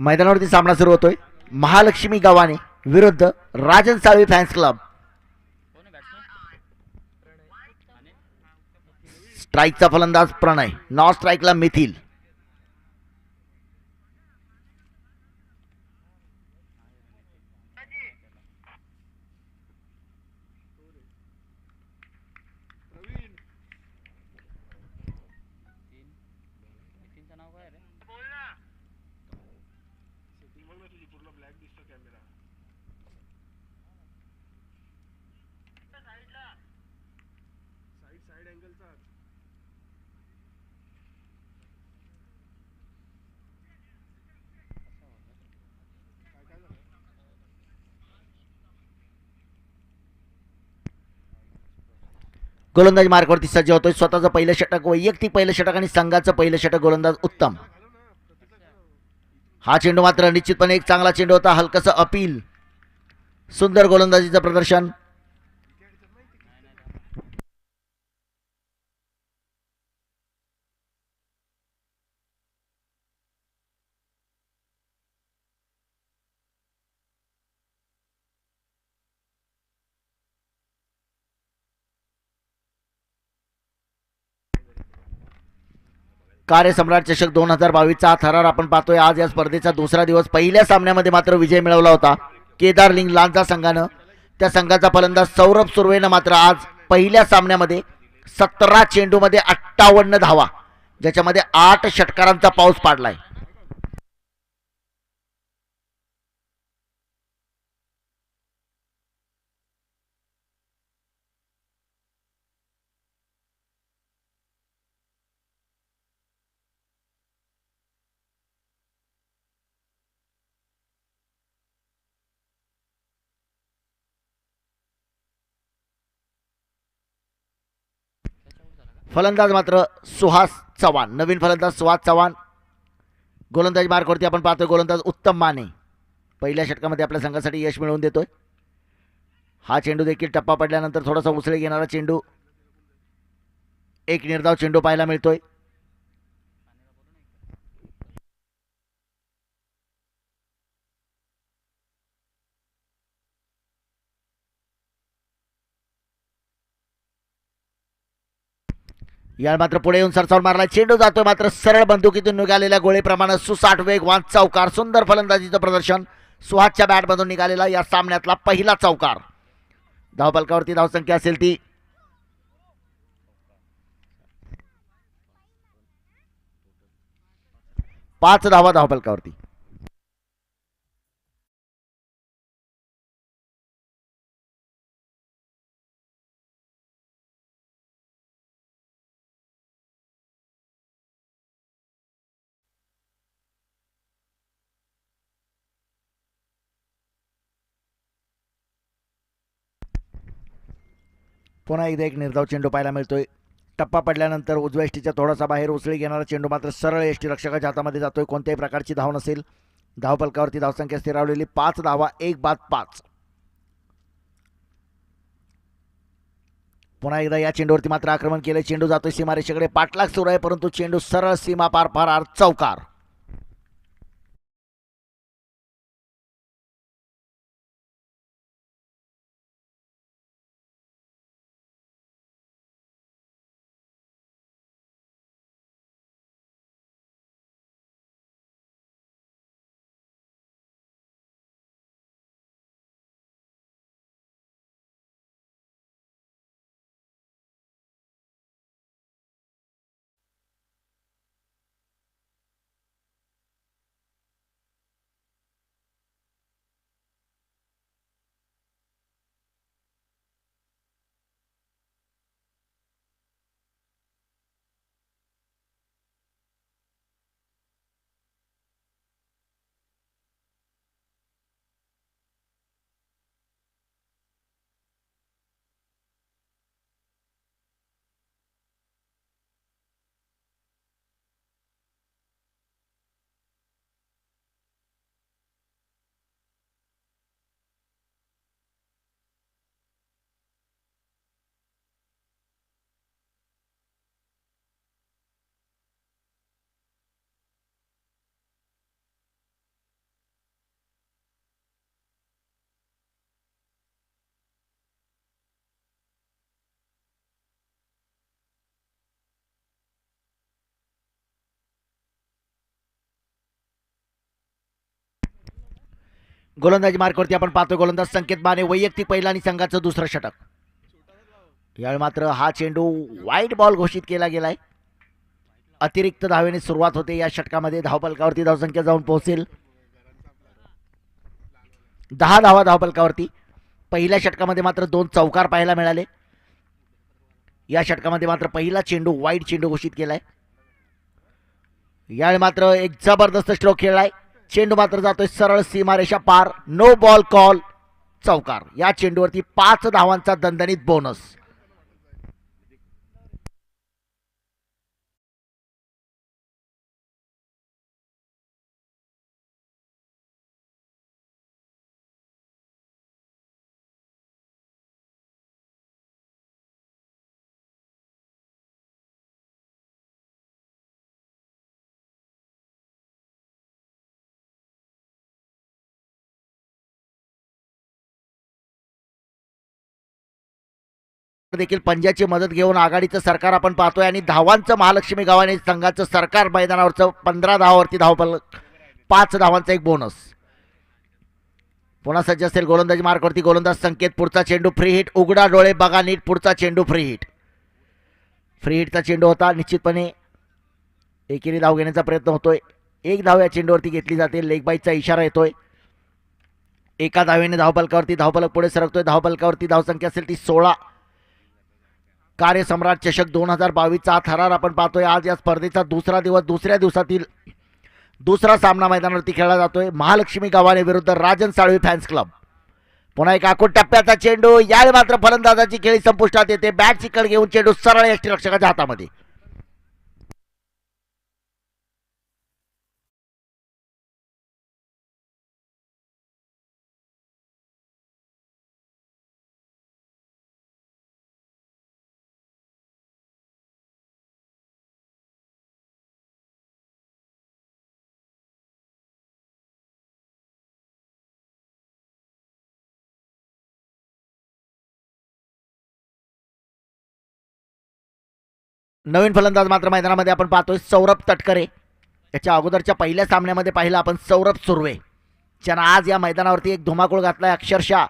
मैदानावरती सामना सुरू होतोय. महालक्ष्मी गव्हाणे विरुद्ध राजन साळवी फॅन्स क्लब. स्ट्राईकचा फलंदाज प्रणय, नॉन स्ट्राईकला मिथिल. गोलंदाज मार्कवरती सज्ज होतोय. स्वतःचं पहिलं षटक, वैयक्तिक पहिलं षटक आणि संघाचं पहिलं षटक. गोलंदाज उत्तम. हा चेंडू मात्र निश्चितपणे एक चांगला चेंडू होता. हलकसं अपील. सुंदर गोलंदाजीचं प्रदर्शन. कार्यसम्राट चषक 2022चा थरार आपण पाहतोय. आज या स्पर्धेचा दुसरा दिवस. पहिल्या सामन्यामध्ये मात्र विजय मिळवला होता केदार लिंग लांजा संघानं. त्या संघाचा फलंदाज सौरभ सुर्वेनं मात्र आज पहिल्या सामन्यामध्ये 17 चेंडूमध्ये 58 धावा, ज्याच्यामध्ये 8 षटकारांचा पाऊस पाडलाय. फलंदाज मात्र सुहास चव्हाण, नवीन फलंदाज सुहास चव्हाण. गोलंदाज मार्कवरती आपण पाहतोय गोलंदाज उत्तम माने. पहिल्या षटकामध्ये आपल्या संघासाठी यश मिळवून देतोय. हा चेंडू देखील टप्पा पडल्यानंतर थोडासा उसळी घेणारा चेंडू. एक निर्धाव चेंडू पाहायला मिळतोय. या मात्र पुढे येऊन सरसावून मारला चेंडू जातोय मात्र सरळ बंदुकीतून निघालेल्या गोळीप्रमाणे सुसाट वेगवान चौकार. सुंदर फलंदाजीचं प्रदर्शन. सुहासच्या बॅटमधून निघालेला या सामन्यातला पहिला चौकार. धावफलकावरती धावसंख्या असेल ती 5 धावा धावफलकावरती. पुन्हा एकदा एक निर्धाव चेंडू पाहायला मिळतोय. टप्पा पडल्यानंतर उजव्या एष्टीच्या थोडासा बाहेर उसळी घेणारा चेंडू मात्र सरळ एष्टी रक्षकाच्या हातामध्ये जातोय. कोणत्याही प्रकारची धाव नसेल. धावफलकावरती धावसंख्या स्थिरावलेली 5 धावा, 1 बाद 5. पुन्हा एकदा या चेंडूवरती मात्र आक्रमण केलं. चेंडू जातोय सीमारेषेकडे. पाठलाग सुरू आहे परंतु चेंडू सरळ सीमा पार फरार. चौकार. गोलंदाजी मार्कवरती आपण पाहतोय गोलंदाज संकेत माने वैयक्तिक पहिला आणि संघाचं दुसरं षटक. यावेळी मात्र हा चेंडू वाईट बॉल घोषित केला गेलाय. अतिरिक्त धावेने सुरुवात होते या षटकामध्ये. धावफलकावरती धावसंख्या जाऊन पोहोचेल 10 धावा धावफलकावरती. पहिल्या षटकामध्ये मात्र 2 चौकार पाहायला मिळाले. या षटकामध्ये मात्र पहिला चेंडू वाईट चेंडू घोषित केलाय. यावेळी मात्र एक जबरदस्त स्ट्रोक खेळलाय. चेंडू मात्र जातोय सरळ सीमारेषा पार. नो बॉल कॉल, चौकार. या चेंडूवरती 5 धावांचा दणदणीत बोनस. देखील पंजाची मदत घेऊन आघाडीचं सरकार आपण पाहतोय आणि धावांचं महालक्ष्मी गावाने संघाचं सरकार मैदानावरचं 15 धावावरती धावफलक 5 धावांचा एक बोनस. पुन्हा सज्ज असेल गोलंदाजी मार्कवरती गोलंदाज संकेत. पुढचा चेंडू फ्री हिट. उघडा डोळे बघा नीट. पुढचा चेंडू फ्री हिट. फ्री हिटचा चेंडू होता. निश्चितपणे एकेरी धाव घेण्याचा प्रयत्न होतोय. एक धाव या चेंडूवरती घेतली जाते. लेग बाईचा इशारा येतोय. एका धावेने धावफलक पुढे सरकतोय. धावफलकावरती धावसंख्या असेल ती 16. कार्यसम्राट चषक 2022चा थरार आपण पाहतोय. आज या स्पर्धेचा दुसरा दिवस. दुसऱ्या दिवसातील दुसरा सामना मैदानावरती खेळला जातोय. महालक्ष्मी गावाने विरुद्ध राजन साळवी फॅन्स क्लब. पुन्हा एक आखूड टप्प्याचा चेंडू. यावेळी मात्र फलंदाजाची खेळी संपुष्टात येते. बॅटची कड घेऊन चेंडू सरळ यष्टीरक्षकाच्या हातामध्ये. नवीन फलंदाज मात्र मैदानामध्ये आपण पाहतोय सौरभ तटकरे. याच्या अगोदरच्या पहिल्या सामन्यामध्ये पाहिलं आपण सौरभ सुर्वे, ज्यानं आज या मैदानावरती एक धुमाकूळ घातलाय. अक्षरशः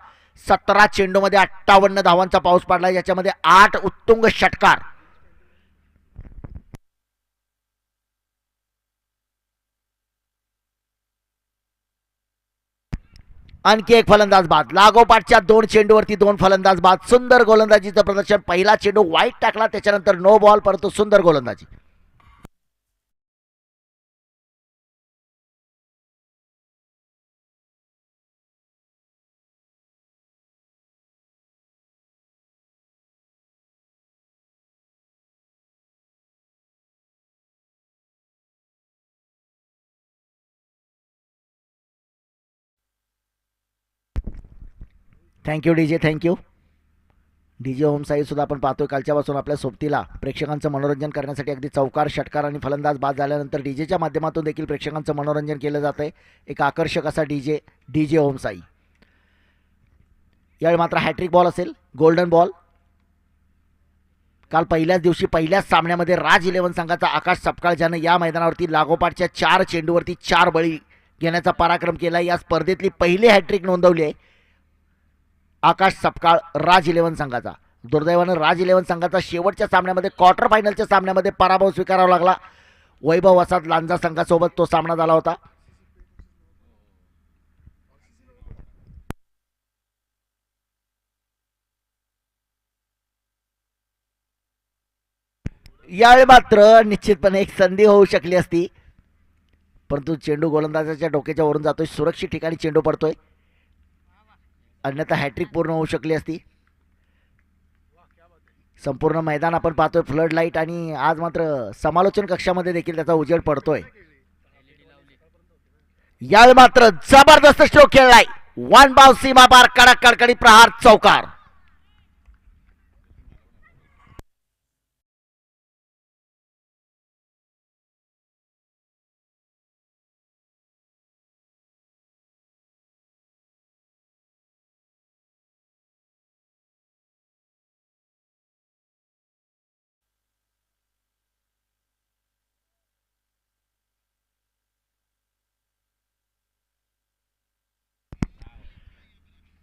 17 चेंडूमध्ये 58 धावांचा पाऊस पडलाय. याच्यामध्ये 8 उत्तुंग षटकार. आणखी एक फलंदाज बाद. लागोपाठच्या 2 चेंडूवरती 2 फलंदाज बाद. सुंदर गोलंदाजीचं प्रदर्शन. पहिला चेंडू वाईट टाकला, त्याच्यानंतर नो बॉल, परंतु सुंदर गोलंदाजी. थँक्यू डीजे, थँक्यू डीजे ओम साई सुद्धा आपण पाहतोय कालच्यापासून आपल्या सोबतीला प्रेक्षकांचं मनोरंजन करण्यासाठी. अगदी चौकार, षटकार आणि फलंदाज बाद झाल्यानंतर डीजेच्या माध्यमातून देखील प्रेक्षकांचं मनोरंजन केलं जातंय. एक आकर्षक असा डीजे ओम साई. यावेळी मात्र हॅट्रिक बॉल असेल, गोल्डन बॉल. काल पहिल्याच दिवशी पहिल्याच सामन्यामध्ये राज 11 संघाचा आकाश सपकाळ, ज्यानं या मैदानावरती लागोपाठच्या 4 चेंडूवरती 4 बळी घेण्याचा पराक्रम केला. या स्पर्धेतली पहिली हॅट्रिक नोंदवली आहे आकाश सपकाळ राज 11 संघाचा. दुर्दैवानं राज 11 संघाचा शेवटच्या सामन्यामध्ये क्वार्टर फायनलच्या सामन्यामध्ये पराभव स्वीकारावा लागला. वैभव वसात लांजा संघासोबत तो सामना झाला होता. यावेळी मात्र निश्चितपणे एक संधी होऊ शकली असती, परंतु चेंडू गोलंदाजाच्या डोक्याच्या वरून जातोय. सुरक्षित ठिकाणी चेंडू पडतोय, अन्यथा हॅट्रिक पूर्ण होऊ शकली असती. संपूर्ण मैदान आपण पाहतोय फ्लड लाईट, आणि आज मात्र समालोचन कक्षामध्ये देखील त्याचा उजेड पडतोय. यावेळी मात्र जबरदस्त स्ट्रोक खेळलाय. 1 बाउंस सीमा पार, कडक कडकडी प्रहार, चौकार.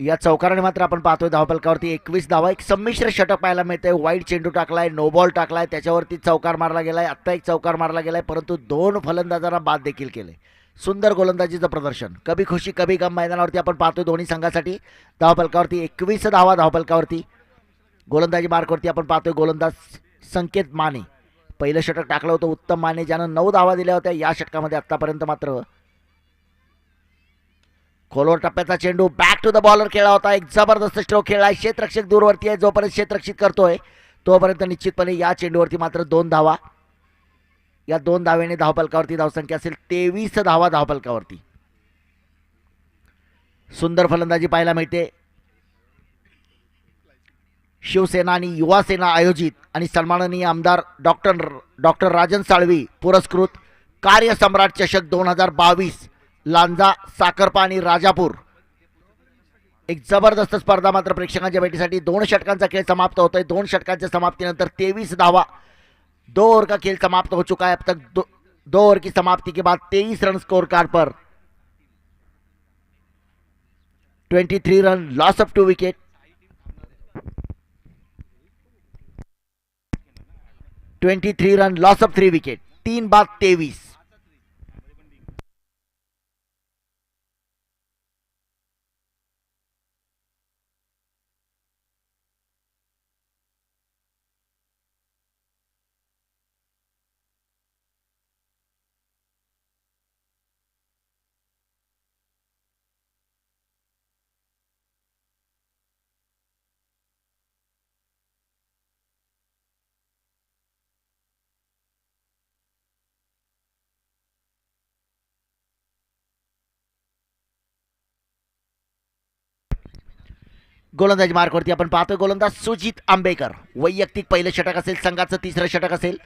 या चौकाराने मात्र आपण पाहतोय धावफलकावरती 21 धावा. एक संमिश्र षटक पाहायला मिळतंय. वाईट चेंडू टाकलाय, नो बॉल टाकलाय, त्याच्यावरती चौकार मारला गेलाय. आत्ता एक चौकार मारला गेलाय, परंतु 2 फलंदाजांना बाद देखील केले. सुंदर गोलंदाजीचं प्रदर्शन. कभी खुशी कभी गम मैदानावरती आपण पाहतोय दोन्ही संघासाठी. धावफलकावरती 21 धावा धावफलकावरती. गोलंदाजी मार्कवरती आपण पाहतोय गोलंदाज संकेत माने. पहिलं षटक टाकलं होतं उत्तम माने, ज्यानं 9 धावा दिल्या होत्या या षटकामध्ये आतापर्यंत. मात्र खोलवर टप्प्याचा चेंडू बॅक टू द बॉलर खेळला होता. एक जबरदस्त स्ट्रोक खेळला. क्षेत्ररक्षक दूरवरती आहे. जोपर्यंत क्षेत्ररक्षित करतोय तोपर्यंत निश्चितपणे या चेंडूवरती मात्र 2 धावा. या 2 धावेने धावफलकावरती धावसंख्या असेल 23 धावा धावफलकावरती. सुंदर फलंदाजी पाहायला मिळते. शिवसेना आणि युवा सेना आयोजित आणि सन्माननीय आमदार डॉक्टर राजन साळवी पुरस्कृत कार्यसम्राट चषक 2022 लांजा, साखरपा आणि राजापूर. एक जबरदस्त स्पर्धा मात्र प्रेक्षकांच्या भेटीसाठी. 2 षटकांचा खेळ समाप्त होतोय. 2 षटकांच्या समाप्तीनंतर 23 धावा. 2 ओवर का खेल समाप्त हो चुका है. अब तक 2 ओवर की समाप्ति के बाद 23 run score card per. 23 run, loss of 2 wicket. 23 run, loss of 3 wicket. 3 बाद 23. गोलंदाजी मार्कवरती आपण पाहतोय गोलंदाज सुजित आंबेकर. वैयक्तिक पहिलं षटक असेल, संघाचं तिसरं षटक असेल.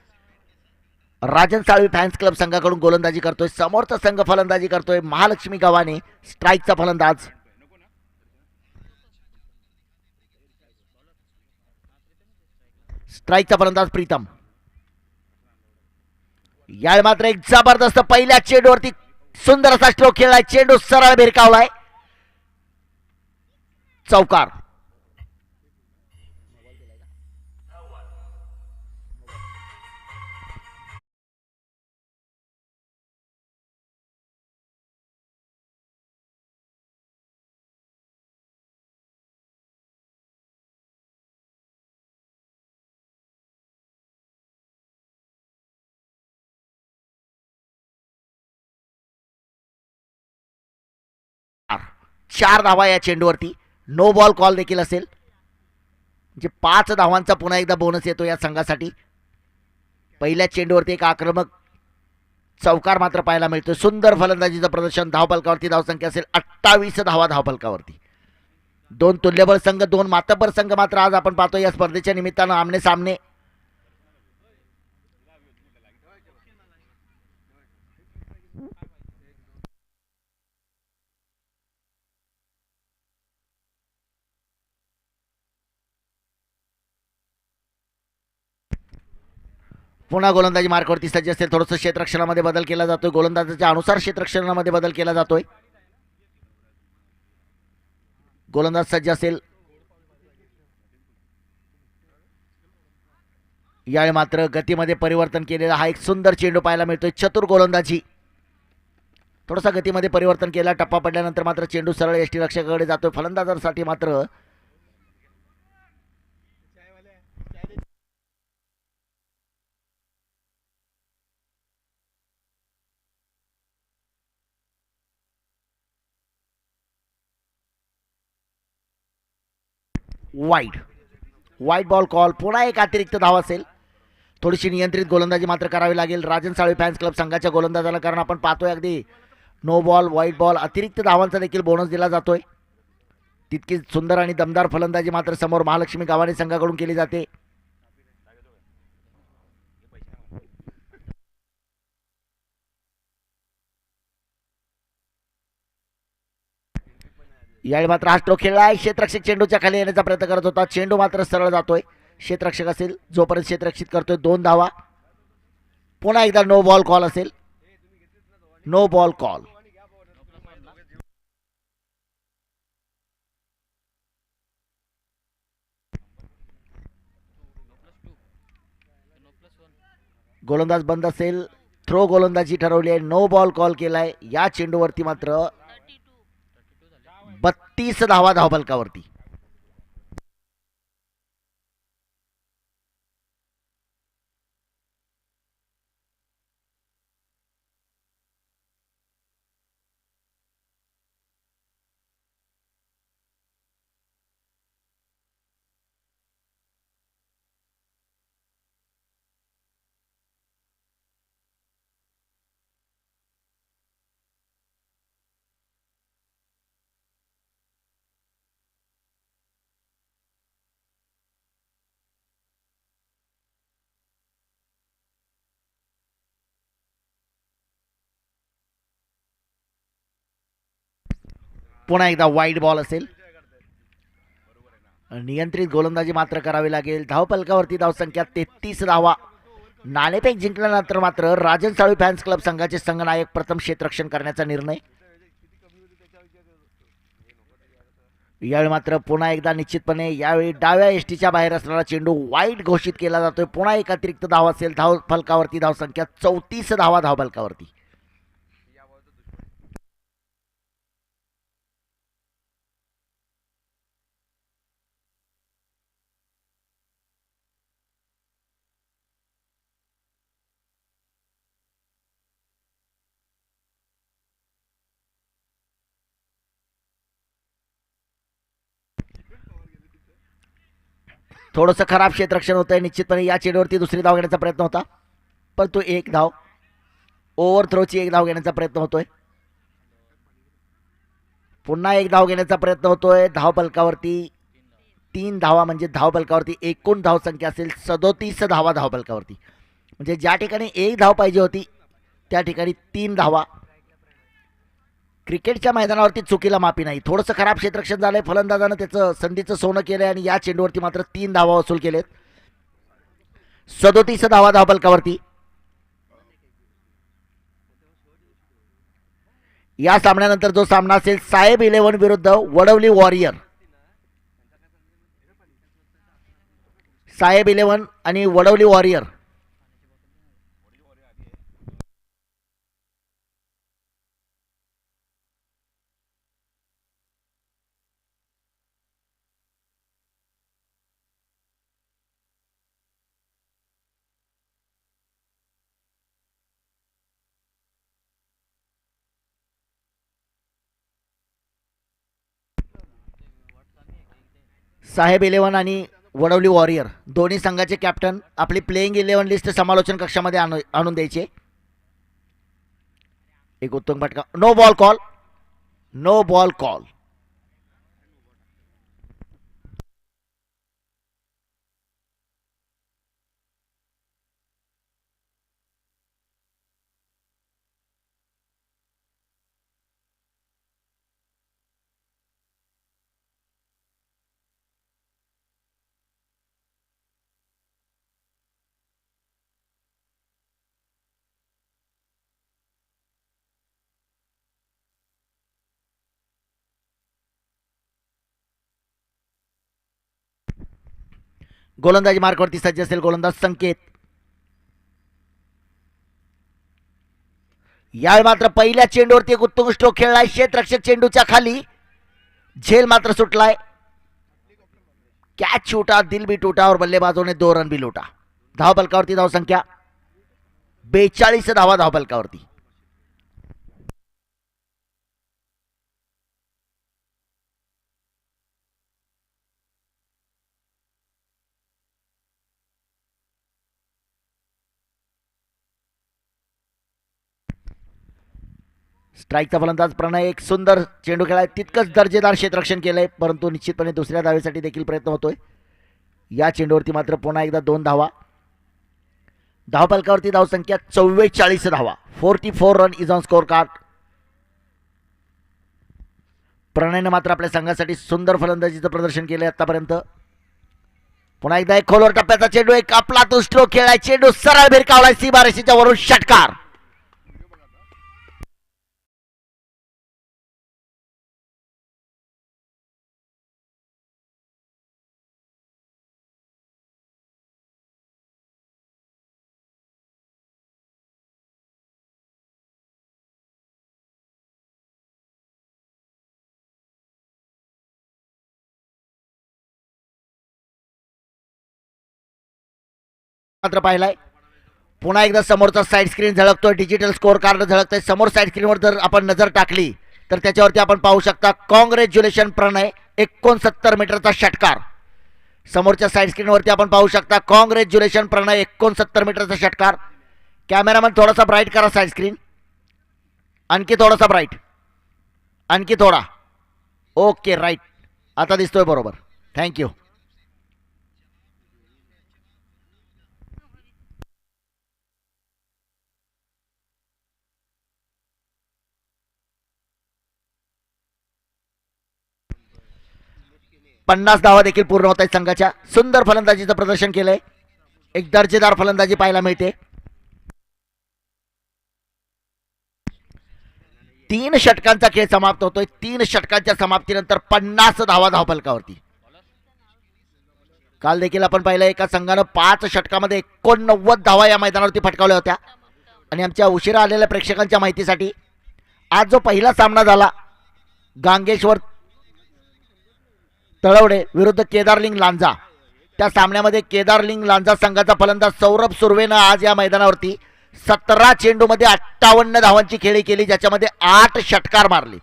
राजन साळवी फॅन्स क्लब संघाकडून गोलंदाजी करतोय. समोरचा संघ फलंदाजी करतोय. महालक्ष्मी गव्हाणे स्ट्राईकचा फलंदाज. स्ट्राईकचा फलंदाज प्रीतम. यावेळी मात्र एक जबरदस्त पहिल्या चेंडूवरती सुंदर असा स्ट्रोक खेळलाय. चेंडू सरळ भिरकावलाय. चौकार. चार धावा या चेंडूवरती. नो बॉल कॉल देखील असेल. म्हणजे 5 धावांचा पुन्हा एकदा बोनस येतो या संघासाठी. पहिल्या चेंडूवरती एक आक्रमक चौकार मात्र पाहायला मिळतो. सुंदर फलंदाजीचं प्रदर्शन. धावफलकावरती धावसंख्या असेल 28 धावा धावफलकावरती. 2 तुल्यबळ संघ, 2 मातब्बर संघ मात्र आज आपण पाहतो या स्पर्धेच्या निमित्तानं आमने सामने. पुन्हा गोलंदाजी मार्कवरती सज्ज असेल. थोडंसं क्षेत्ररक्षणामध्ये बदल केला जातोय. गोलंदाजाच्या अनुसार क्षेत्ररक्षणामध्ये बदल केला जातोय. गोलंदाज सज्ज असेल. यावेळी मात्र गतीमध्ये परिवर्तन केलेला हा एक सुंदर चेंडू पाहायला मिळतोय. चतुर गोलंदाजी. थोडासा गतीमध्ये परिवर्तन केला. टप्पा पडल्यानंतर मात्र चेंडू सरळ यष्टीरक्षकाकडे जातोय. फलंदाजांसाठी मात्र वाईड बॉल कॉल. पुन्हा एक अतिरिक्त धाव असेल. थोडीशी नियंत्रित गोलंदाजी मात्र करावी लागेल राजन साळवी फॅन्स क्लब संघाच्या गोलंदाजाला, कारण आपण पाहतोय अगदी नो बॉल, वाईड बॉल, अतिरिक्त धावांचा देखील बोनस दिला जातोय. तितकी सुंदर आणि दमदार फलंदाजी मात्र समोर महालक्ष्मी गव्हाणे संघाकडून केली जाते. यावेळी मात्र हा स्ट्रोक खेळला. क्षेत्ररक्षक चेंडूच्या खाली येण्याचा प्रयत्न करत होता. चेंडू मात्र सरळ जातोय. क्षेत्ररक्षक असेल जोपर्यंत क्षेत्ररक्षित करतोय 2 धावा. पुन्हा एकदा नो बॉल कॉल असेल. No ball call. गोलंदाज बंद असेल. थ्रो गोलंदाजी ठरवली आहे. नो बॉल कॉल केलाय. या चेंडूवरती मात्र 32 धावा धावफलकावरती. पुन्हा एकदा वाईड बॉल असेल. नियंत्रित गोलंदाजी मात्र करावी लागेल. धावफलकावरती धावसंख्या 33 धावा. नाणेफेक जिंकल्यानंतर मात्र राजन साळवी फॅन्स क्लब संघाचे संघनायक प्रथम क्षेत्ररक्षण करण्याचा निर्णय. यावेळी मात्र पुन्हा एकदा निश्चितपणे यावेळी डाव्या एसटीच्या बाहेर असणारा चेंडू वाईड घोषित केला जातोय. पुन्हा एक अतिरिक्त धाव असेल. धावफलकावरती धावसंख्या 34 धावा धावफलकावरती. थोडंसं खराब क्षेत्ररक्षण होतंय. निश्चितपणे या चेंडूवरती दुसरी धाव घेण्याचा प्रयत्न होता, परंतु एक धाव. ओव्हर थ्रोची एक धाव घेण्याचा प्रयत्न होतोय. पुन्हा एक धाव घेण्याचा प्रयत्न होतोय. धावफलकावरती 3 धावा म्हणजे धावफलकावरती एकूण धावसंख्या असेल 37 धावा धावफलकावरती. म्हणजे ज्या ठिकाणी एक धाव पाहिजे होती त्या ठिकाणी 3 धावा. क्रिकेटच्या मैदानावरती चुकीला माफी नाही. थोडंसं खराब क्षेत्ररक्षण झालंय. फलंदाजानं त्याचं संधीचं सोनं केलंय आणि या चेंडूवरती मात्र 3 धावा वसूल केलेत. 37 धावा धावफलकावरती. या सामन्यानंतर जो सामना असेल साहेब 11 विरुद्ध वडवली वॉरियर. साहेब 11 आणि वडवली वॉरियर. साहेब 11 आणि वडवली वॉरियर दोन्ही संघाचे कॅप्टन आपली प्लेइंग 11 लिस्ट समालोचन कक्षामध्ये आणून द्यायचे. एक उत्तम फटका. No ball call. No ball call. गोलंदाजी मार्कवरती सज्ज असेल गोलंदाज संकेत. यावेळी मात्र पहिल्या चेंडूवरती एक उत्तम स्ट्रोक खेळलाय. क्षेत्ररक्षक चेंडूच्या खाली. झेल मात्र सुटलाय. कॅच छूटा, दिल भी टूटा और बल्लेबाजों ने 2 रन भी लूटा. धावफलकावरती धावसंख्या 42 धावा धावफलकावरती. स्ट्राईकचा फलंदाज प्रणय. एक सुंदर चेंडू खेळाय. तितकंच दर्जेदार क्षेत्ररक्षण केलंय, परंतु निश्चितपणे दुसऱ्या धावेसाठी देखील प्रयत्न होतोय. या चेंडूवरती मात्र पुन्हा एकदा 2 धावा. धावफलकावरती धावसंख्या 44 धावा. 44 run is on score card. प्रणयनं मात्र आपल्या संघासाठी सुंदर फलंदाजीचं प्रदर्शन केलंय आतापर्यंत. पुन्हा एकदा एक खोलवर टप्प्याचा चेंडू. एक आपला तो स्ट्रोक खेळाय. चेंडू सरळ भिरकावलाय सीमारेषेच्या वरून. षटकार. मात्र पाहिलाय. पुन्हा एकदा समोरचा साईड स्क्रीन झळकतोय, डिजिटल स्कोअर कार्ड झळकतोय. समोर साईड स्क्रीनवर जर आपण नजर टाकली तर त्याच्यावरती आपण पाहू शकता कॉंग्रॅच्युलेशन प्रणय 69 मीटरचा षटकार. समोरच्या साईड स्क्रीनवरती आपण पाहू शकता कॉंग्रॅच्युलेशन प्रणय 69 मीटरचा षटकार. कॅमेरामॅन थोडासा ब्राईट करा साईड स्क्रीन, आणखी थोडासा ब्राईट, आणखी थोडा. ओके राईट, आता दिसतोय बरोबर. थँक्यू. पन्नास धावा देखील पूर्ण होत आहेत संघाच्या. सुंदर फलंदाजीचं प्रदर्शन केलंय, एक दर्जेदार फलंदाजी पाहायला मिळते. 3 षटकांचा खेळ समाप्त होतोय. 3 षटकांच्या समाप्तीनंतर 50 धावा धावफलकावरती. काल देखील आपण पाहिलं एका संघानं 5 षटकामध्ये 89 धावा या मैदानावरती फटकावल्या होत्या. आणि आमच्या उशिरा आलेल्या प्रेक्षकांच्या माहितीसाठी आज जो पहिला सामना झाला गांगेश्वर तळवडे विरुद्ध केदारलिंग लांजा, त्या सामन्यामध्ये केदारलिंग लांजा संघाचा फलंदाज सौरभ सुर्वेनं आज या मैदानावरती 17 चेंडूमध्ये 58 धावांची खेळी केली, ज्याच्यामध्ये 8 षटकार मारले.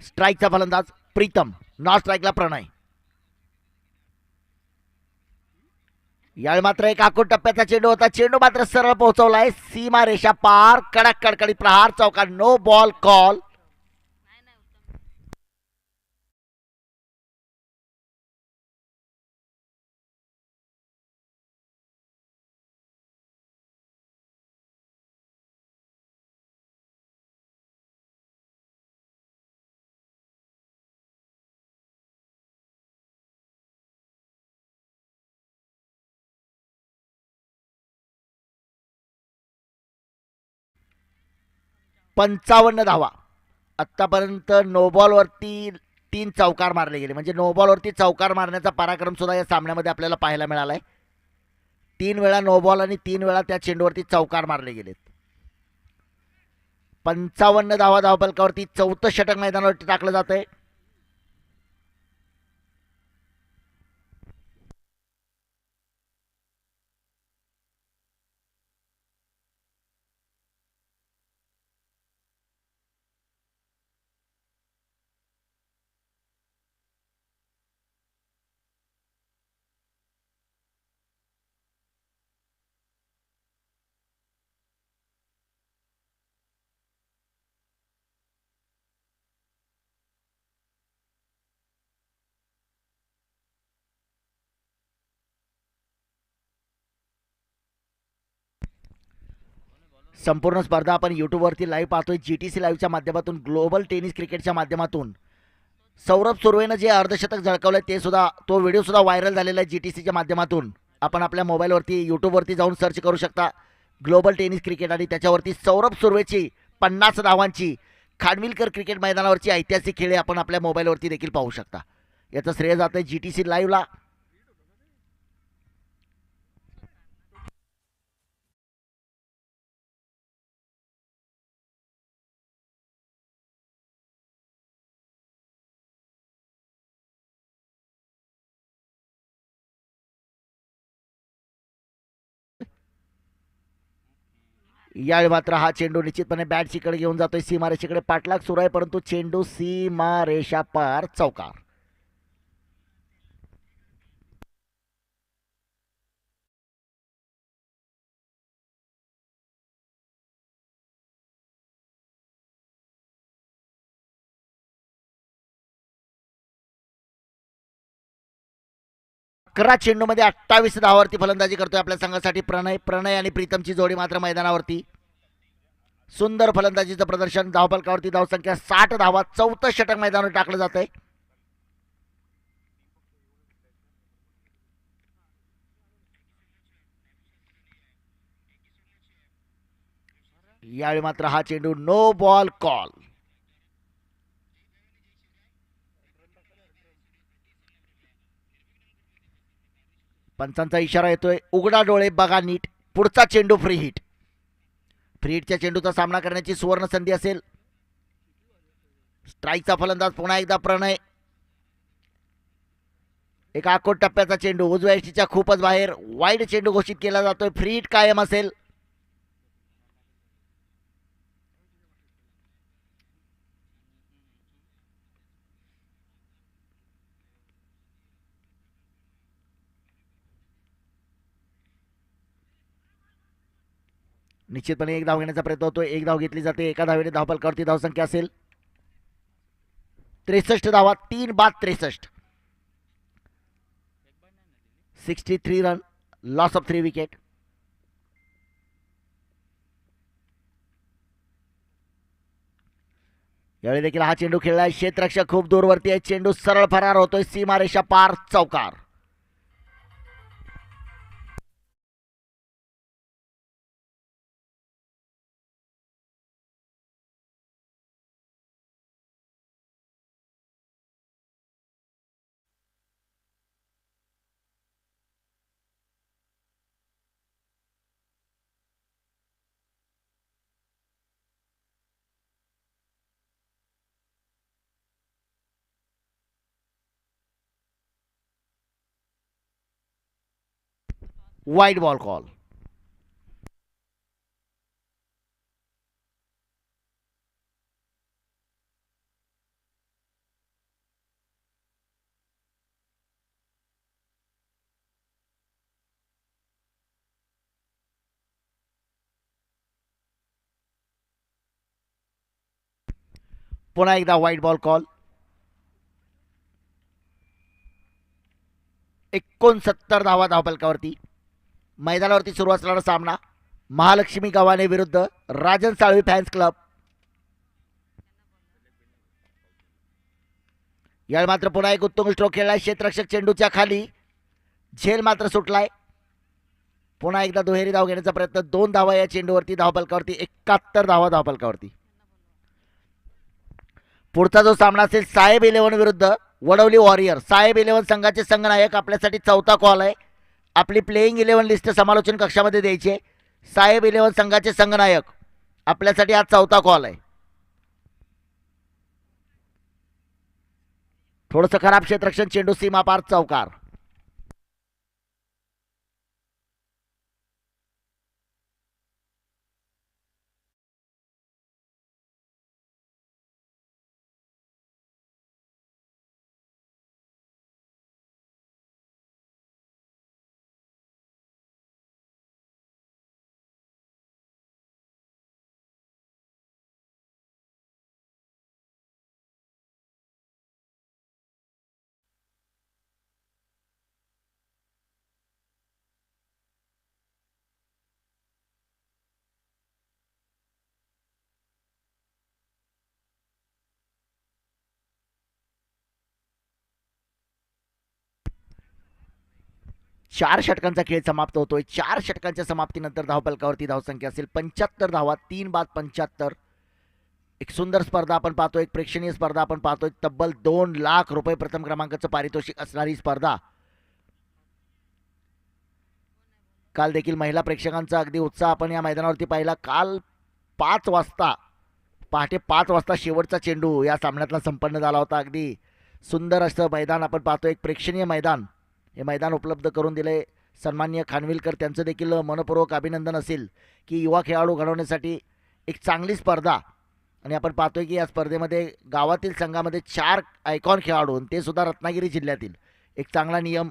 स्ट्राईकचा फलंदाज प्रीतम, नॉन स्ट्राईकला प्रणय. यावेळी मात्र एक आखूड टप्प्याचा चेंडू होता, चेंडू मात्र सरळ पोहोचवलाय सीमा रेषा पार. कडक कडकडीत प्रहार, चौकार, नो बॉल कॉल. पंचावन्न धावा. आत्तापर्यंत नोबॉलवरती 3 चौकार मारले गेले, म्हणजे नोबॉलवरती चौकार मारण्याचा पराक्रम सुद्धा या सामन्यामध्ये आपल्याला पाहायला मिळालाय. 3 वेळा नोबॉल आणि 3 वेळा त्या चेंडूवरती चौकार मारले गेलेत. 55 धावा धावफलकावरती 4थं षटक मैदानावरती टाकलं जात आहे. संपूर्ण स्पर्धा आपण यूट्यूबवरती लाईव्ह पाहतोय, GTC लाईव्हच्या माध्यमातून, ग्लोबल टेनिस क्रिकेटच्या माध्यमातून. सौरभ सुर्वेनं जे अर्धशतक झळकावलं ते सुद्धा, तो व्हिडिओ सुद्धा व्हायरल झालेला आहे GTCच्या माध्यमातून. आपण आपल्या मोबाईलवरती यूट्यूबवरती जाऊन सर्च करू शकता ग्लोबल टेनिस क्रिकेट, आणि त्याच्यावरती सौरभ सुर्वेची 50 धावांची खानविलकर क्रिकेट मैदानावरची ऐतिहासिक खेळ आपण आपल्या मोबाईलवरती देखील पाहू शकता. याचं श्रेय जातं GTC लाईव्हला. यावेळी मात्र हा चेंडू निश्चितपणे बॅटशीकडे घेऊन जातोय, सीमारेषेकडे पाठलाग सुरू आहे, परंतु चेंडू सीमारेषा पार, चौकार. अकरा चेंडूमध्ये 28 धावावरती फलंदाजी करतोय आपल्या संघासाठी प्रणय आणि प्रीतमची जोडी मात्र मैदानावरती. सुंदर फलंदाजीचं प्रदर्शन. धावफलकावरती धावसंख्या 60 धावा. 4थं षटक मैदानावर टाकलं जात आहे. यावेळी मात्र हा चेंडू नो बॉल कॉल. पंचांचा इशारा येतोय, उघडा डोळे बघा नीट, पुढचा चेंडू फ्री हिट. फ्री हिटच्या चेंडूचा सामना करण्याची सुवर्ण संधी असेल. स्ट्राईकचा फलंदाज पुन्हा एकदा प्रणय. एक आखोट टप्प्याचा चेंडू उजव्या यष्टीच्या खूपच बाहेर. वाईड चेंडू घोषित केला जातोय. फ्री हिट कायम असेल. निश्चितपणे एक धाव घेण्याचा प्रयत्न होतोय. एक धाव घेतली जाते. एका धावेने धावफलकावरती धावसंख्या असेल 63 धावा. 3 बाद 63. 63 रन. Loss of 3 wicket. यावेळी देखील हा चेंडू खेळलाय. क्षेत्ररक्षक खूप दूरवरती आहे. चेंडू सरळ फरार होतोय. सीमारेषा पार. चौकार. Wide ball call. पुन्हा एकदा वाईड बॉल कॉल. 69 धावा धावफलकावरती. मैदानावरती सुरू असणारा सामना महालक्ष्मी गव्हाणे विरुद्ध राजन साळवी फॅन्स क्लब. यावेळी मात्र पुन्हा एक उत्तम स्ट्रोक खेळलाय. क्षेत्ररक्षक चेंडूच्या खाली. झेल मात्र सुटलाय. पुन्हा एकदा दुहेरी धाव घेण्याचा प्रयत्न. 2 धावा या चेंडूवरती धावफलकावरती. 71 धावा धावफलकावरती. पुढचा जो सामना असेल साहेब 11 विरुद्ध वडवली वॉरियर. साहेब 11 संघाचे संघनायक आपल्यासाठी चौथा कॉल आहे. आपली प्लेइंग 11 लिस्ट समालोचन कक्षामध्ये द्यायची आहे. साहेब 11 संघाचे संघनायक आपल्यासाठी आज चौथा कॉल आहे. थोडंसं खराब क्षेत्ररक्षण. चेंडू सीमा पार. चौकार. चार षटकांचा खेळ समाप्त होतोय. 4 षटकांच्या समाप्तीनंतर धावफलकावरती धावसंख्या असेल 75 धावा. 3 बाद 75. एक सुंदर स्पर्धा आपण पाहतोय. एक प्रेक्षणीय स्पर्धा आपण पाहतोय. तब्बल 2 लाख रुपये प्रथम क्रमांकाचं पारितोषिक असणारी स्पर्धा. काल देखील महिला प्रेक्षकांचा अगदी उत्साह आपण या मैदानावरती पाहिला. काल 5 वाजता पहाटे 5 वाजता शेवटचा चेंडू या सामन्यातला संपन्न झाला होता. अगदी सुंदर असं मैदान आपण पाहतोय. एक प्रेक्षणीय मैदान हे मैदान उपलब्ध करून दिले सन्माननीय खानविलकर. त्यांचं देखील मनपूर्वक अभिनंदन असेल की युवा खेळाडू घडवण्यासाठी एक चांगली स्पर्धा. आणि आपण पाहतोय की या स्पर्धेमध्ये गावातील संघामध्ये 4 आयकॉन खेळाडू, ते सुद्धा रत्नागिरी जिल्ह्यातील. एक चांगला नियम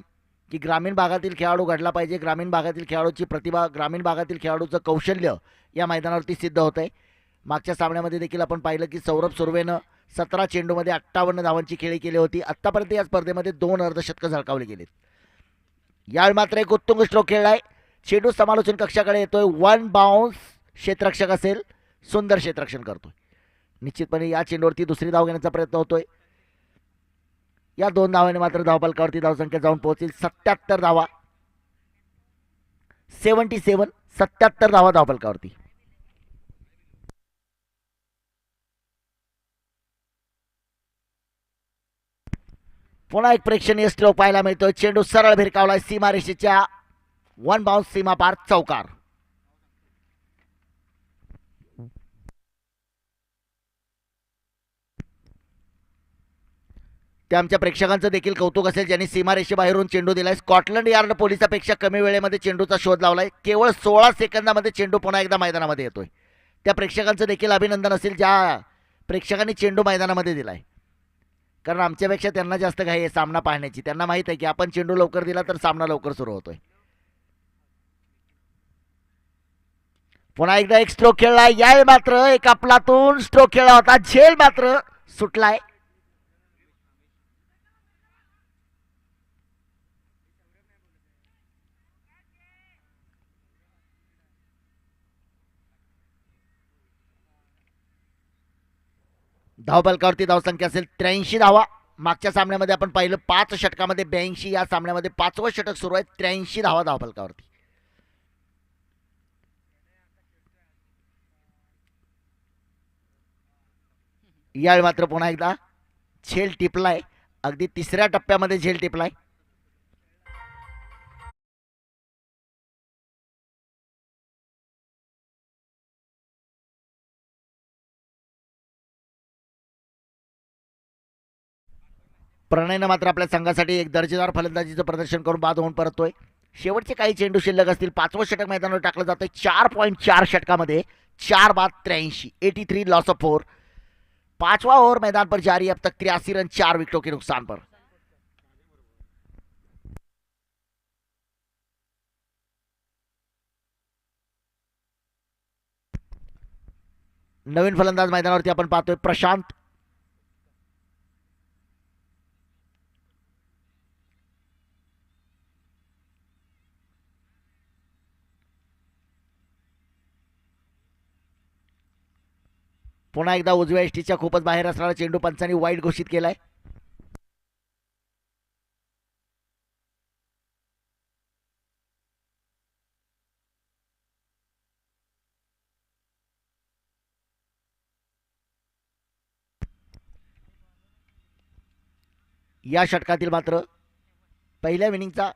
की ग्रामीण भागातील खेळाडू घडला पाहिजे. ग्रामीण भागातील खेळाडूची प्रतिभा, ग्रामीण भागातील खेळाडूचं कौशल्य या मैदानावरती सिद्ध होत आहे. मागच्या सामन्यामध्ये देखील आपण पाहिलं की सौरभ सुर्वेनं 17 चेंडूमध्ये 58 धावांची खेळी केली होती. आत्तापर्यंत या स्पर्धेमध्ये 2 अर्धशतकं झळकावली गेलीत. यावेळी मात्र एक उत्तुंग स्ट्रोक खेळलाय. चेंडू समालोचन कक्षाकडे येतोय. 1 बाउन्स. क्षेत्ररक्षक असेल. सुंदर क्षेत्ररक्षण करतोय. निश्चितपणे या चेंडूवरती दुसरी धाव घेण्याचा प्रयत्न होतोय. या 2 धावांनी मात्र धावफलकावरती धावसंख्या जाऊन पोहोचेल 77 धावा. 77 धावा धावफलकावरती. पुन्हा एक प्रेक्षणीय स्ट्रोक पाहायला मिळतोय. चेंडू सरळ भिरकावलाय सीमारेषेच्या वन बाउन्स सीमा पार चौकार. ते आमच्या प्रेक्षकांचं देखील कौतुक असेल ज्यांनी सीमारेषेबाहेरून चेंडू दिलाय. स्कॉटलंड यार्ड पोलिसापेक्षा कमी वेळेमध्ये चेंडूचा शोध लावलाय. केवळ 16 सेकंदामध्ये चेंडू पुन्हा एकदा मैदानामध्ये येतोय. त्या प्रेक्षकांचं देखील अभिनंदन असेल ज्या प्रेक्षकांनी चेंडू मैदानामध्ये दिलाय. कारण आमच्यापेक्षा त्यांना जास्त घाई आहे सामना पाहण्याची. त्यांना माहित आहे की आपण चेंडू लवकर दिला तर सामना लवकर सुरू होतोय. पुन्हा एकदा एक स्ट्रोक खेळलाय. यावेळी मात्र एक आपलातून स्ट्रोक खेळला होता. झेल मात्र सुटलाय. धावफलकावरती धावसंख्या असेल 83 धावा. मागच्या सामन्यामध्ये आपण पाहिलं 5 षटकामध्ये 82. या सामन्यामध्ये 5वं षटक सुरू आहे. 83 धावा धावफलकावरती. यावेळी मात्र पुन्हा एकदा झेल टिपलाय. अगदी तिसऱ्या टप्प्यामध्ये झेल टिपलाय. प्रणयनं मात्र आपल्या संघासाठी एक दर्जेदार फलंदाजीचं प्रदर्शन करून बाद होऊन परततोय. शेवटचे काही चेंडू शिल्लक असतील. 5वं षटक मैदानावर टाकलं जातं. 4.4 षटकामध्ये 4 बाद 83. 83 लॉस ऑफ 4. 5वां ओवर मैदान पर जारी. अब तक 83 रन 4 विकेटों के नुकसान पर. नवीन फलंदाज मैदानावरती आपण पाहतोय प्रशांत. पुन्हा एकदा उजव्या एसटीच्या खूपच बाहेर असणारा चेंडू पंचांनी वाईट घोषित केलाय. या षटकातील मात्र पहिल्या इनिंगचा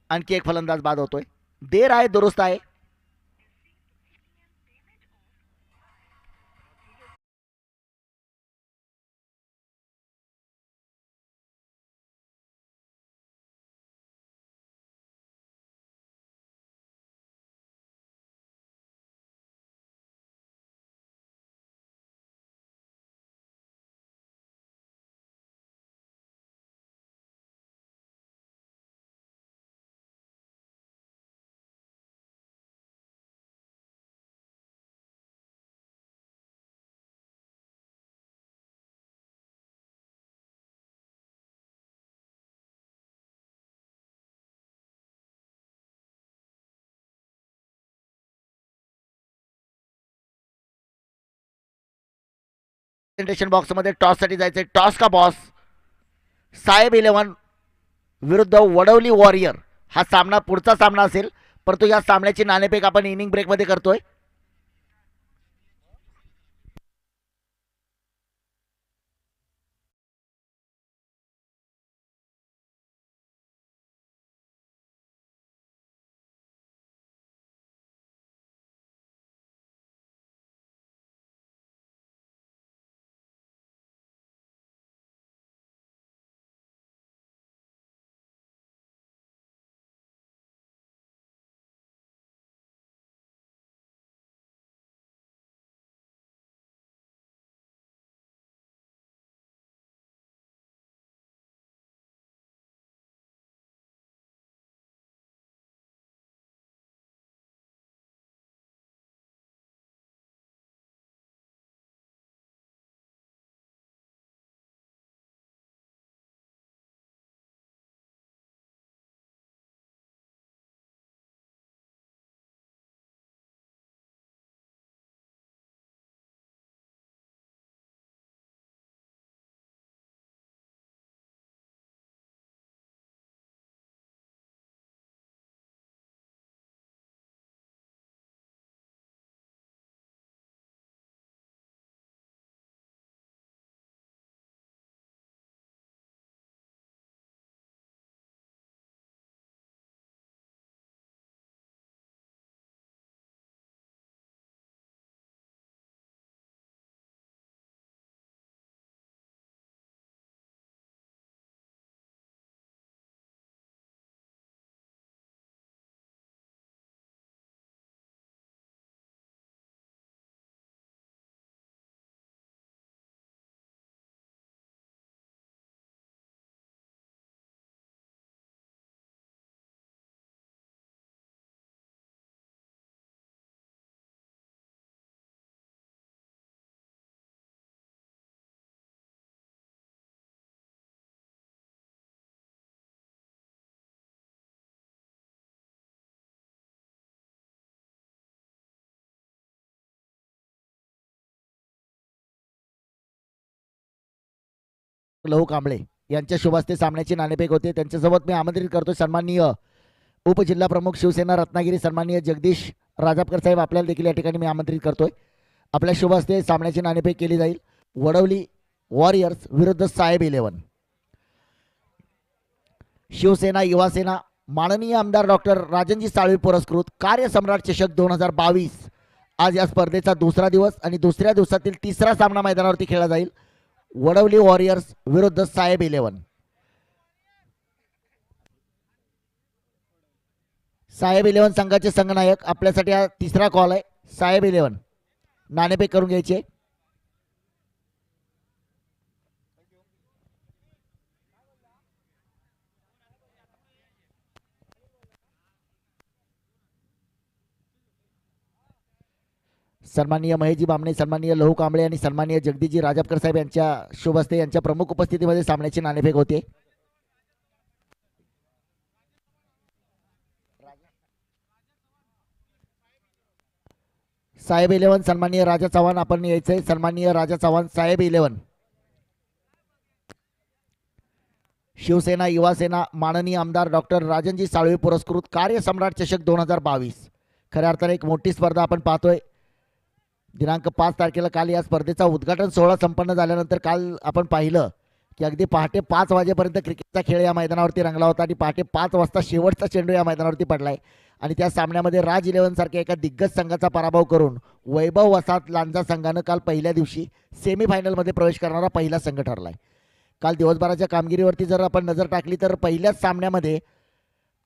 आणखी एक फलंदाज बाद होतोय. देर आहे दुरुस्त आहे. प्रेझेंटेशन बॉक्समध्ये टॉससाठी जायचंय. टॉस का बॉस. साहेब 11 विरुद्ध वडवली वॉरियर हा सामना पुढचा सामना असेल. परंतु या सामन्याची नाणेफेक आपण इनिंग ब्रेकमध्ये करतोय. लहू कांबळे यांच्या शुभ हस्ते सामन्याची नाणेफेक होते. त्यांच्यासोबत मी आमंत्रित करतो सन्माननीय उपजिल्हा प्रमुख शिवसेना रत्नागिरी सन्माननीय जगदीश राजापकर साहेब, आपल्याला देखील या ठिकाणी मी आमंत्रित करतोय. आपल्या शुभ हस्ते सामन्याची नाणेफेक केली जाईल. वडवली वॉरियर्स विरुद्ध साहेब 11. शिवसेना युवासेना माननीय आमदार डॉक्टर राजनजी साळवी पुरस्कृत कार्यसम्राट चषक 2022 आज या स्पर्धेचा दुसरा दिवस आणि दुसऱ्या दिवसातील तिसरा सामना मैदानावरती खेळला जाईल. वडवली वॉरियर्स विरुद्ध साहेब 11. साहेब 11 संघाचे संघनायक आपल्यासाठी हा तिसरा कॉल आहे. साहेब 11 नाणेफेक करून घ्यायचे. सन्माननीय महेशजी बामणे, सन्माननीय लहू कांबळे आणि सन्माननीय जगदीशजी राजापकर साहेब यांच्या शुभ हस्ते यांच्या प्रमुख उपस्थितीमध्ये सामन्याची नाणेफेक होते. साहेब 11 सन्माननीय राजा चव्हाण आपण यायचंय. सन्माननीय राजा चव्हाण साहेब 11. शिवसेना युवासेना माननीय आमदार डॉक्टर राजनजी साळवे पुरस्कृत कार्यसम्राट चषक 2022 खऱ्या अर्थाने एक मोठी स्पर्धा आपण पाहतोय. दिनांक 5 तारखेला काल या स्पर्धेचा उद्घाटन सोहळा संपन्न झाल्यानंतर काल आपण पाहिलं की अगदी पहाटे 5 वाजेपर्यंत क्रिकेटचा खेळ या मैदानावरती रंगला होता आणि पहाटे 5 वाजता शेवटचा चेंडू या मैदानावरती पडलाय आणि त्या सामन्यामध्ये राज 11 सारख्या एका दिग्गज संघाचा पराभव करून वैभव वसाहत लांजा संघानं काल पहिल्या दिवशी सेमीफायनलमध्ये प्रवेश करणारा पहिला संघ ठरलाय. काल दिवसभराच्या कामगिरीवरती जर आपण नजर टाकली तर पहिल्याच सामन्यामध्ये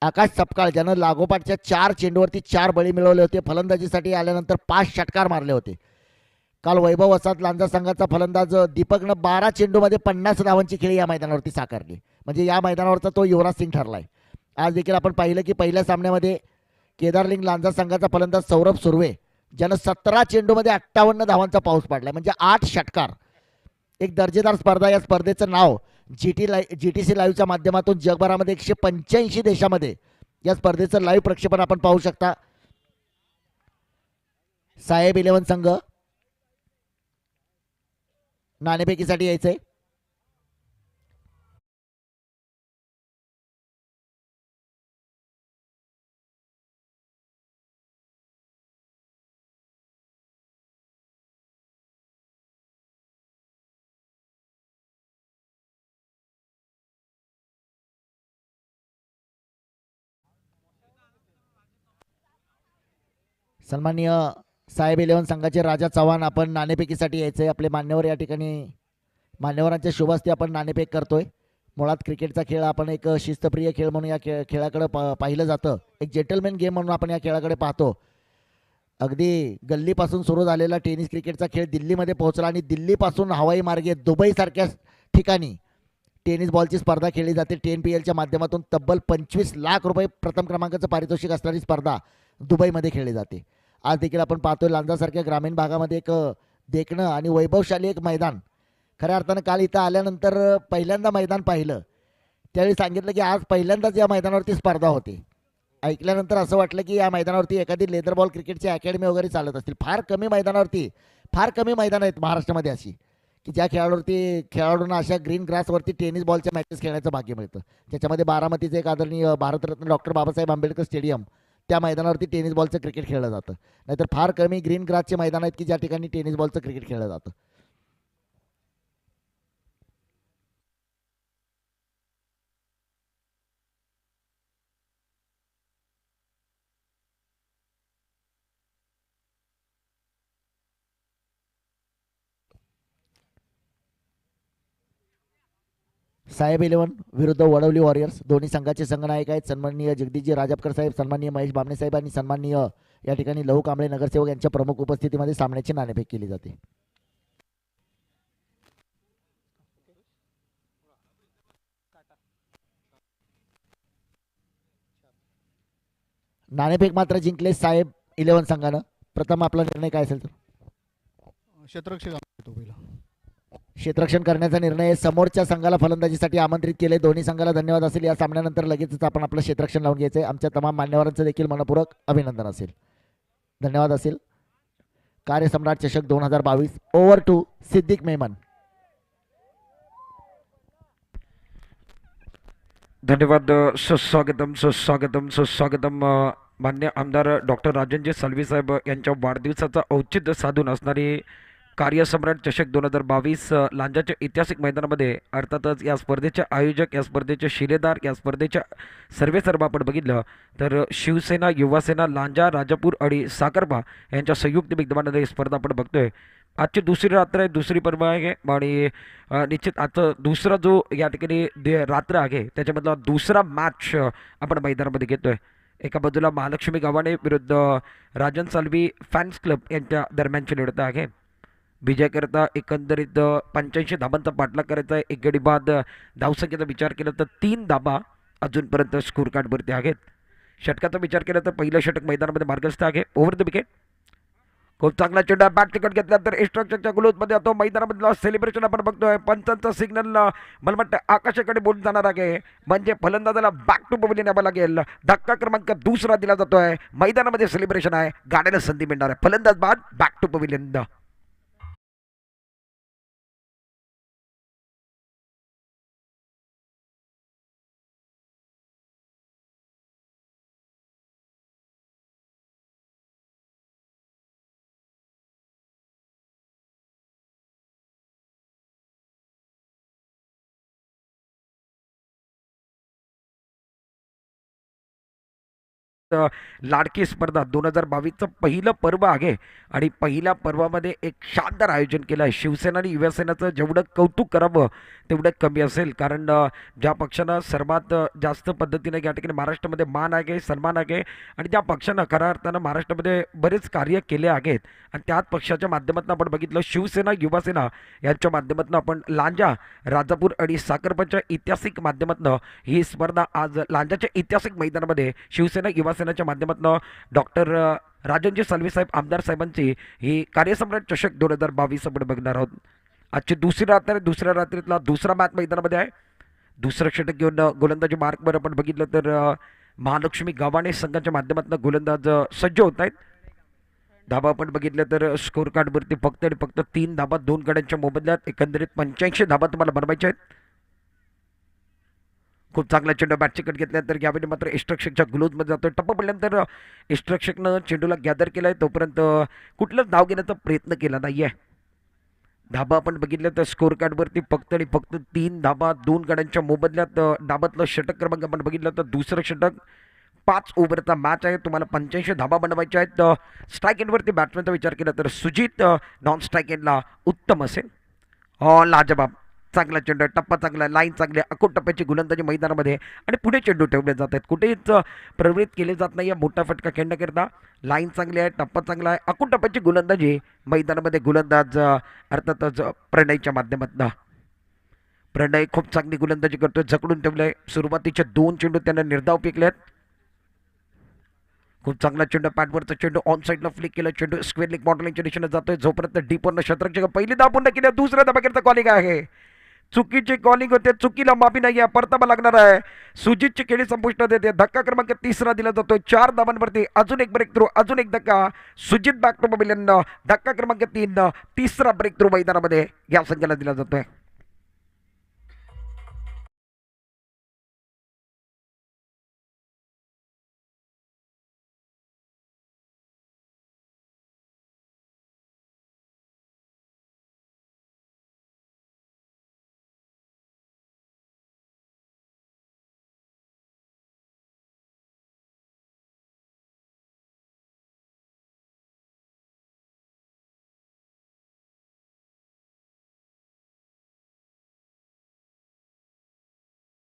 आकाश सपकाळ ज्यानं लागोपाठच्या 4 चेंडूवरती 4 बळी मिळवले होते, फलंदाजीसाठी आल्यानंतर 5 षटकार मारले होते. काल वैभव वसाहत लांजा संघाचा फलंदाज दीपकनं 12 चेंडूमध्ये 50 धावांची खेळी या मैदानावरती साकारली. म्हणजे या मैदानावरचा तो युवराज सिंग ठरलाय. आज देखील आपण पाहिलं की पहिल्या सामन्यामध्ये केदारलिंग लांजा संघाचा फलंदाज सौरभ सुर्वे ज्यानं 17 चेंडूमध्ये 58 धावांचा पाऊस पाडलाय, म्हणजे 8 षटकार. एक दर्जेदार स्पर्धा. या स्पर्धेचं नाव जीटीसी लाईव्हच्या माध्यमातून जगभरामध्ये 185 देशामध्ये या स्पर्धेचं लाईव्ह प्रक्षेपण आपण पाहू शकता. साहेब 11 संघ नाणेफेकीसाठी यायचंय. सन्माननीय साहेब 11 संघाचे राजा चव्हाण आपण नाणेफेकीसाठी यायचंय. आपले मान्यवर या ठिकाणी मान्यवरांच्या शुभ हस्ते आपण नाणेफेक करतोय. मुळात क्रिकेटचा खेळ आपण एक शिस्तप्रिय खेळ म्हणून या खेळाकडे पाहिलं जातं. एक जेंटलमॅन गेम म्हणून आपण या खेळाकडे पाहतो. अगदी गल्लीपासून सुरू झालेला टेनिस क्रिकेटचा खेळ दिल्लीमध्ये पोहोचला आणि दिल्लीपासून हवाई मार्गे दुबईसारख्या ठिकाणी टेनिस बॉलची स्पर्धा खेळली जाते. TNPLच्या माध्यमातून तब्बल 25 लाख रुपये प्रथम क्रमांकाचं पारितोषिक असणारी स्पर्धा दुबईमध्ये खेळली जाते. आज देखील आपण पाहतोय लांजासारख्या ग्रामीण भागामध्ये एक देखणं आणि वैभवशाली एक मैदान. खऱ्या अर्थानं काल इथं आल्यानंतर पहिल्यांदा मैदान पाहिलं त्यावेळी सांगितलं की आज पहिल्यांदाच या मैदानावरती स्पर्धा होते. ऐकल्यानंतर असं वाटलं की या मैदानावरती एखादी लेदर बॉल क्रिकेटची अकॅडमी वगैरे चालत असतील. फार कमी मैदानं आहेत महाराष्ट्रामध्ये अशी की ज्या खेळाडूंना अशा ग्रीन ग्रासवरती टेनिस बॉलच्या मॅचेस खेळण्याचं भाग्य मिळतं. त्याच्यामध्ये बारामतीचे एक आदरणीय भारतरत्न डॉक्टर बाबासाहेब आंबेडकर स्टेडियम त्या मैदानावरती टेनिस बॉलचं क्रिकेट खेळलं जातं. नाहीतर फार कमी ग्रीन ग्रासचे मैदान आहेत की ज्या ठिकाणी टेनिस बॉलचं क्रिकेट खेळलं जातं. साहेब 11 विरुद्ध वडवली वॉरियर्स दोन्ही संघाचे संघनायक आहेत सन्माननीय जगदीशजी राजापकर साहेब, सन्माननीय महेश बामणे साहेब आणि सन्माननीय या ठिकाणी लहू कांबळे नगरसेवक यांच्या प्रमुख उपस्थितीमध्ये सामन्याची नाणेफेक केली जाते. नाणेफेक मात्र जिंकले साहेब 11 संघानं. प्रथम आपला निर्णय काय असेल तर क्षेत्ररक्षण करण्याचा निर्णय. समोरच्या संघाला फलंदाजीसाठी आमंत्रित केले. दोन्ही संघाला धन्यवाद असेल. या सामन्यानंतर लगेचच आपण आपलं क्षेत्ररक्षण लावून घ्यायचं आहे. आमच्या तमाम मान्यवरांचं देखील मनपूर्वक अभिनंदन असेल, धन्यवाद असेल. कार्यसम्राट चषक 2022 ओव्हर टू सिद्दीक मेमन. धन्यवाद. सुस्वागतम. मान्य आमदार डॉक्टर राजनजी साळवी साहेब यांच्या वाढदिवसाचं औचित्य साधून असणारी कार्यसम्राट चषक 2022 लांजाच्या ऐतिहासिक मैदानामध्ये अर्थातच या स्पर्धेचे आयोजक, या स्पर्धेचे शिलेदार, या स्पर्धेच्या सर्व आपण बघितलं तर शिवसेना, युवासेना, लांजा, राजापूर आणि साखरपा यांच्या संयुक्त विद्यमानाने ही स्पर्धा आपण बघतोय. आजची दुसरी रात्र आहे, दुसरी पर्व आहे आणि निश्चित आजचा दुसरा जो या ठिकाणी रात्र आहे त्याच्यामधला दुसरा मॅच आपण मैदानामध्ये घेतोय. एका बाजूला महालक्ष्मी गावाने विरुद्ध राजन सालवी फॅन्स क्लब यांच्या दरम्यानची लढत आहे. विजयाकरता एकंदरीत 85 धाबांचा पाठलाग करायचा आहे. एक गडी बाद धावसंख्येचा विचार केला तर 3 धाबा अजूनपर्यंत स्कोर कार्डवरती आहेत. षटकाचा विचार केला तर पहिलं षटक मैदानामध्ये मार्गस्थ आहे. ओव्हर द विकेट खूप चांगला चेंडू बॅट तिकट घेतल्यानंतर इन्स्ट्रक्शनच्या ग्लोजमध्ये जातो. मैदानामधलं सेलिब्रेशन आपण बघतोय. पंचांचा सिग्नल मला वाटतं आकाशाकडे बोलून जाणार आहे, म्हणजे फलंदाजाला बॅक टू पवेलियन यावं लागेल. धक्का क्रमांक दुसरा दिला जातोय. मैदानामध्ये सेलिब्रेशन आहे, गाड्याला संधी मिळणार आहे. फलंदाज बाद, बॅक टू पवेलियन. लाडकी स्पर्धा 2022चं पहिलं पर्व आहे आणि पहिल्या पर्वामध्ये एक शानदार आयोजन केलं आहे. शिवसेना आणि युवासेनाचं जेवढं कौतुक करावं तेवढं कमी असेल, कारण ज्या पक्षानं सर्वात जास्त पद्धतीने या ठिकाणी महाराष्ट्रामध्ये मान आहे, सन्मान आहे आणि त्या पक्षानं खऱ्या अर्थानं महाराष्ट्रामध्ये बरेच कार्य केले आहेत आणि त्याच पक्षाच्या माध्यमातून आपण बघितलं शिवसेना, युवासेना यांच्या माध्यमातून आपण लांजा, राजापूर आणि साखरपाच्या ऐतिहासिक माध्यमातून ही स्पर्धा आज लांजाच्या ऐतिहासिक मैदानामध्ये शिवसेना, युवासेनाच्या माध्यमातून डॉक्टर राजनजी साळवी साहेब आमदार साहेबांची ही कार्यसम्राट चषक 2022 आपण बघणार आहोत. आजची दुसरी रात्र आहे. दुसऱ्या रात्रीतला दुसरा मॅच मैदानामध्ये आहे. दुसरं षटक घेऊन गोलंदाजी मार्कवर आपण बघितलं तर महालक्ष्मी गव्हाणे संघाच्या माध्यमातून गोलंदाज सज्ज होत आहेत. धाबा आपण बघितलं तर स्कोर कार्डवरती फक्त आणि फक्त 3 धाबा 2 गड्यांच्या मोबदल्यात एकंदरीत 85 धाबा तुम्हाला बनवायच्या आहेत. खूप चांगला चेंडू बॅटची कट घेतल्यानंतर यावेळी मात्र इस्ट्रक्षकच्या ग्लोजमध्ये जातोय. टप्पा पडल्यानंतर इस्ट्रक्षकनं चेंडूला गॅदर केलाय, तोपर्यंत कुठलंच धाव घेण्याचा प्रयत्न केला नाहीये. धाबा आपण बघितलं तर स्कोर कार्डवरती फक्त आणि फक्त 3 धाबा 2 गड्यांच्या मोबदल्यात डाबातलं षटक क्रमांक आपण बघितलं तर दुसरं षटक 5 ओव्हरचा मॅच आहे. तुम्हाला 85 धाबा बनवायच्या आहेत. स्ट्राईक एंडवरती बॅट्समॅनचा विचार केला तर सुजित नॉन स्ट्राईक एंडला उत्तम असेल. लाजबाब चांगला चेंडू आहे. टप्पा चांगला आहे, लाईन चांगली आहे. अकोट टप्प्याची गोलंदाजी मैदानामध्ये आणि पुढे चेंडू ठेवले जात आहेत. कुठेच प्रवृत्त केले जात नाही आहे मोठा फटका खेळण्याकरता. लाईन चांगली आहे, टप्पा चांगला आहे. अकोट टप्प्याची गोलंदाजी मैदानामध्ये गोलंदाज अर्थातच प्रणयच्या माध्यमातून. प्रणय खूप चांगली गोलंदाजी करतोय, जकडून ठेवलंय. सुरुवातीचे 2 चेंडू त्याने निर्धाव फेकलेत. खूप चांगला चेंडू पॅडवरचा चेंडू ऑन साईडला फ्लिक केला. चेंडू स्क्वेअर लिग बॉटलिंगच्या दिशेने जातोय. जोपर्यंत डीपवरनं शतरंग पहिली धाव पूर्ण केली, दुसऱ्या धाबाकरता कॉलिंग आहे. चुकीची कॉलिंग होते, चुकीला माफी नाही आहे, परतावा लागणार आहे. सुजितची खेळी संपुष्टात येते. धक्का क्रमांक तिसरा दिला जातोय. 4 धाबांवरती अजून एक ब्रेक थ्रू, अजून एक धक्का. Sujit back to pavilion. धक्का क्रमांक 3, तिसरा ब्रेक थ्रू मैदानामध्ये या संघाला दिला जातोय.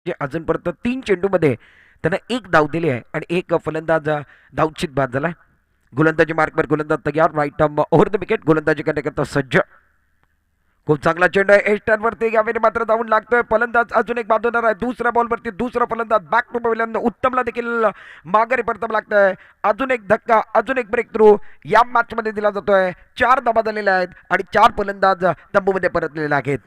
जे अजूनपर्यंत 3 चेंडूमध्ये त्यानं एक धाव दिली आहे आणि एक फलंदाज धावचित बाद झालाय. गोलंदाजी मार्कवर गोलंदाज तयार. Right arm over the wicket. गोलंदाजी करण्याकरता सज्ज. खूप चांगला चेंडू आहे. एस्टनवरती यावेळी मात्र धावून लागतोय. फलंदाज अजून एक बांधवणार आहे. दुसऱ्या बॉलवरती दुसरा फलंदाज बॅक टू पवेलियन. उत्तमला देखील माघारी परतावा लागतोय. अजून एक धक्का, अजून एक ब्रेक थ्रू या मॅचमध्ये दिला जातोय. 4 धाबा झालेल्या आहेत आणि 4 फलंदाज तंबूमध्ये परतलेले आहेत.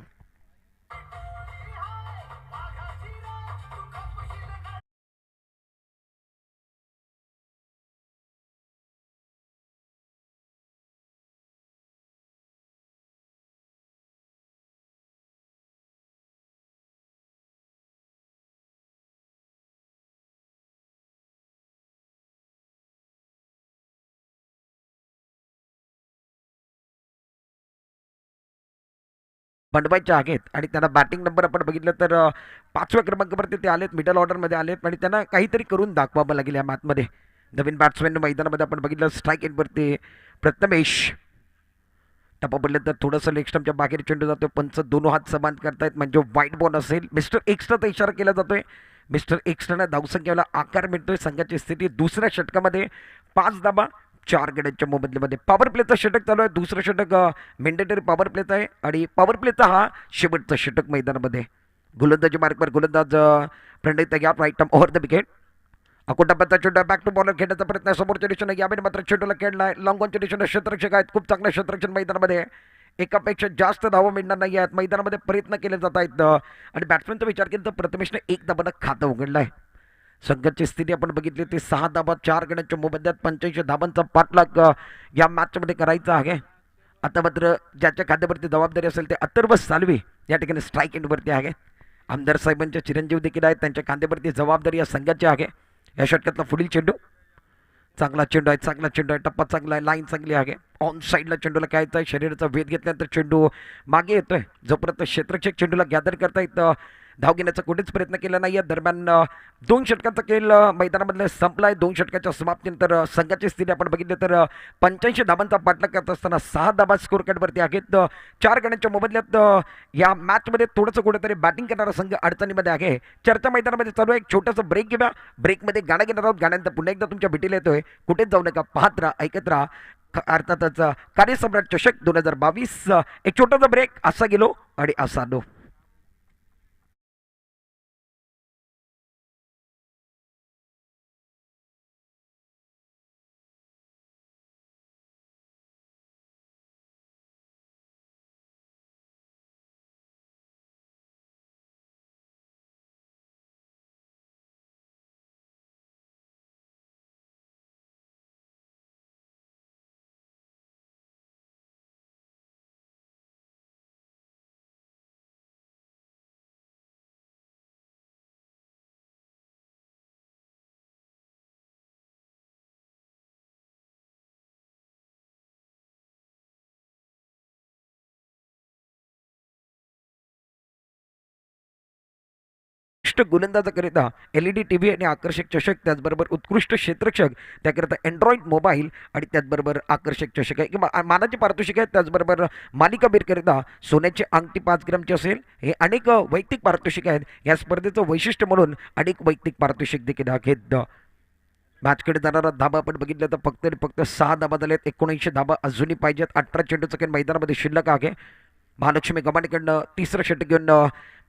बनवायचे आहेत आणि त्यांना बॅटिंग नंबर आपण बघितलं तर 5व्या क्रमांकावरती ते आलेत, मिडल ऑर्डरमध्ये आलेत आणि त्यांना काहीतरी करून दाखवावं लागेल या मॅचमध्ये. नवीन बॅट्समॅन मैदानामध्ये आपण बघितलं स्ट्राईक एंडवरती प्रथमेश. टप्पा पडले तर थोडंसं लेग स्टंपच्या बाहेर चेंडू जातो. पंच दोन हात समान करतायत म्हणजे व्हाईट बॉल असेल. मिस्टर एक्स्ट्राचा इशारा केला जातोय. मिस्टर एक्स्ट्राने धावसंख्येला आकार मिळतोय. संघाची स्थिती दुसऱ्या षटकामध्ये 5 धाबा 4 गड्यांच्या मोबदल्यामध्ये. पॉवर प्लेचं षटक चालू आहे. दुसरं षटक मेंडेटरी पॉवर प्लेचं आहे आणि पॉवर प्लेचा हा शेवटचा षटक मैदानामध्ये. गोलंदाजी मार्कवर गोलंदाज प्रणय तयार. Right term over the wicket. अकोटापत्ता चेंडू बॅक टू बॉलर खेळण्याचा प्रयत्न समोरच्या दिशेने यावेळी मात्र चेंडूला खेळलाय. लॉंग ऑनच्या दिशेने क्षेत्ररक्षक आहेत. खूप चांगलं क्षेत्ररक्षण मैदानामध्ये. एकापेक्षा जास्त धावा मिळणार नाही आहेत. मैदानामध्ये प्रयत्न केले जात आहेत आणि बॅट्समॅनचा विचार केला तर प्रथमेशने 1 धाबानं खातं उघडलं आहे. संघाची स्थिती आपण बघितली ती 6 धाबा 4 गड्यांच्या मोबदल्यात 85 धाबांचा पाठलाग या मॅचमध्ये करायचा आहे. आता मात्र ज्याच्या खात्यावरती जबाबदारी असेल ते अथर्व सालवी या ठिकाणी स्ट्राईक एंडवरती आहे. आमदार साहेबांचे चिरंजीव देखील आहेत. त्यांच्या खांद्यावरती जबाबदारी या संघाची आहे. या षटकातला पुढील चेंडू चांगला चेंडू आहे. चांगला चेंडू आहे. टप्पा चांगला आहे. लाईन चांगली आहे. ऑन साईडला चेंडूला खेळायचा आहे. शरीराचा वेध घेतल्यानंतर चेंडू मागे येतोय. जोपर्यंत क्षेत्ररक्षक चेंडूला गॅदर करतायत धाव घेण्याचा कुठेच प्रयत्न केला नाही आहे. दरम्यान 2 षटकांचा खेळ मैदानामधला संपला आहे. 2 षटकाच्या समाप्तीनंतर संघाची स्थिती आपण बघितली तर 85 धाबांचा पाठलाग करत असताना 6 धाबा स्कोर कार्डवरती आहेत. 4 गड्यांच्या मोबदल्यात या मॅचमध्ये थोडंसं कुठेतरी बॅटिंग करणारा संघ अडचणीमध्ये आहे. चर्चा मैदानामध्ये चालू आहे. एक छोटंसं ब्रेक घेऊया. ब्रेकमध्ये गाणं घेणार आहोत. गाण्यानंतर पुन्हा एकदा तुमच्या भेटीला येतोय. कुठेच जाऊ नका. पाहत राहा, ऐकत राहा. अर्थातच कार्यसम्राट चषक 2022. एक छोटासा ब्रेक. असा गेलो आणि असा आलो. गोलंदाजाकरिता LED टीव्ही आणि आकर्षक चषक, त्याचबरोबर उत्कृष्ट क्षेत्ररक्षक, त्याकरिता अँड्रॉइड मोबाईल आणि त्याचबरोबर आकर्षक चषक आहे किंवा मानाची पारितोषिक आहेत. त्याचबरोबर मालिका बीरकरिता सोन्याची अंगठी 5 ग्रामची असेल. हे अनेक वैयक्तिक पारितोषिक आहेत. या स्पर्धेचं वैशिष्ट्य म्हणून अनेक वैयक्तिक पारितोषिक देखील आहेत. मॅचकडे जाणारा धाबा आपण बघितलं तर फक्त आणि फक्त 6 धाबा झालेत. 19 धाबा अजूनही पाहिजेत. 18 चेंडूचं खेळ मैदानामध्ये शिल्लक आहे. महालक्ष्मी गव्हाणेकडनं तिसरं षटक घेऊन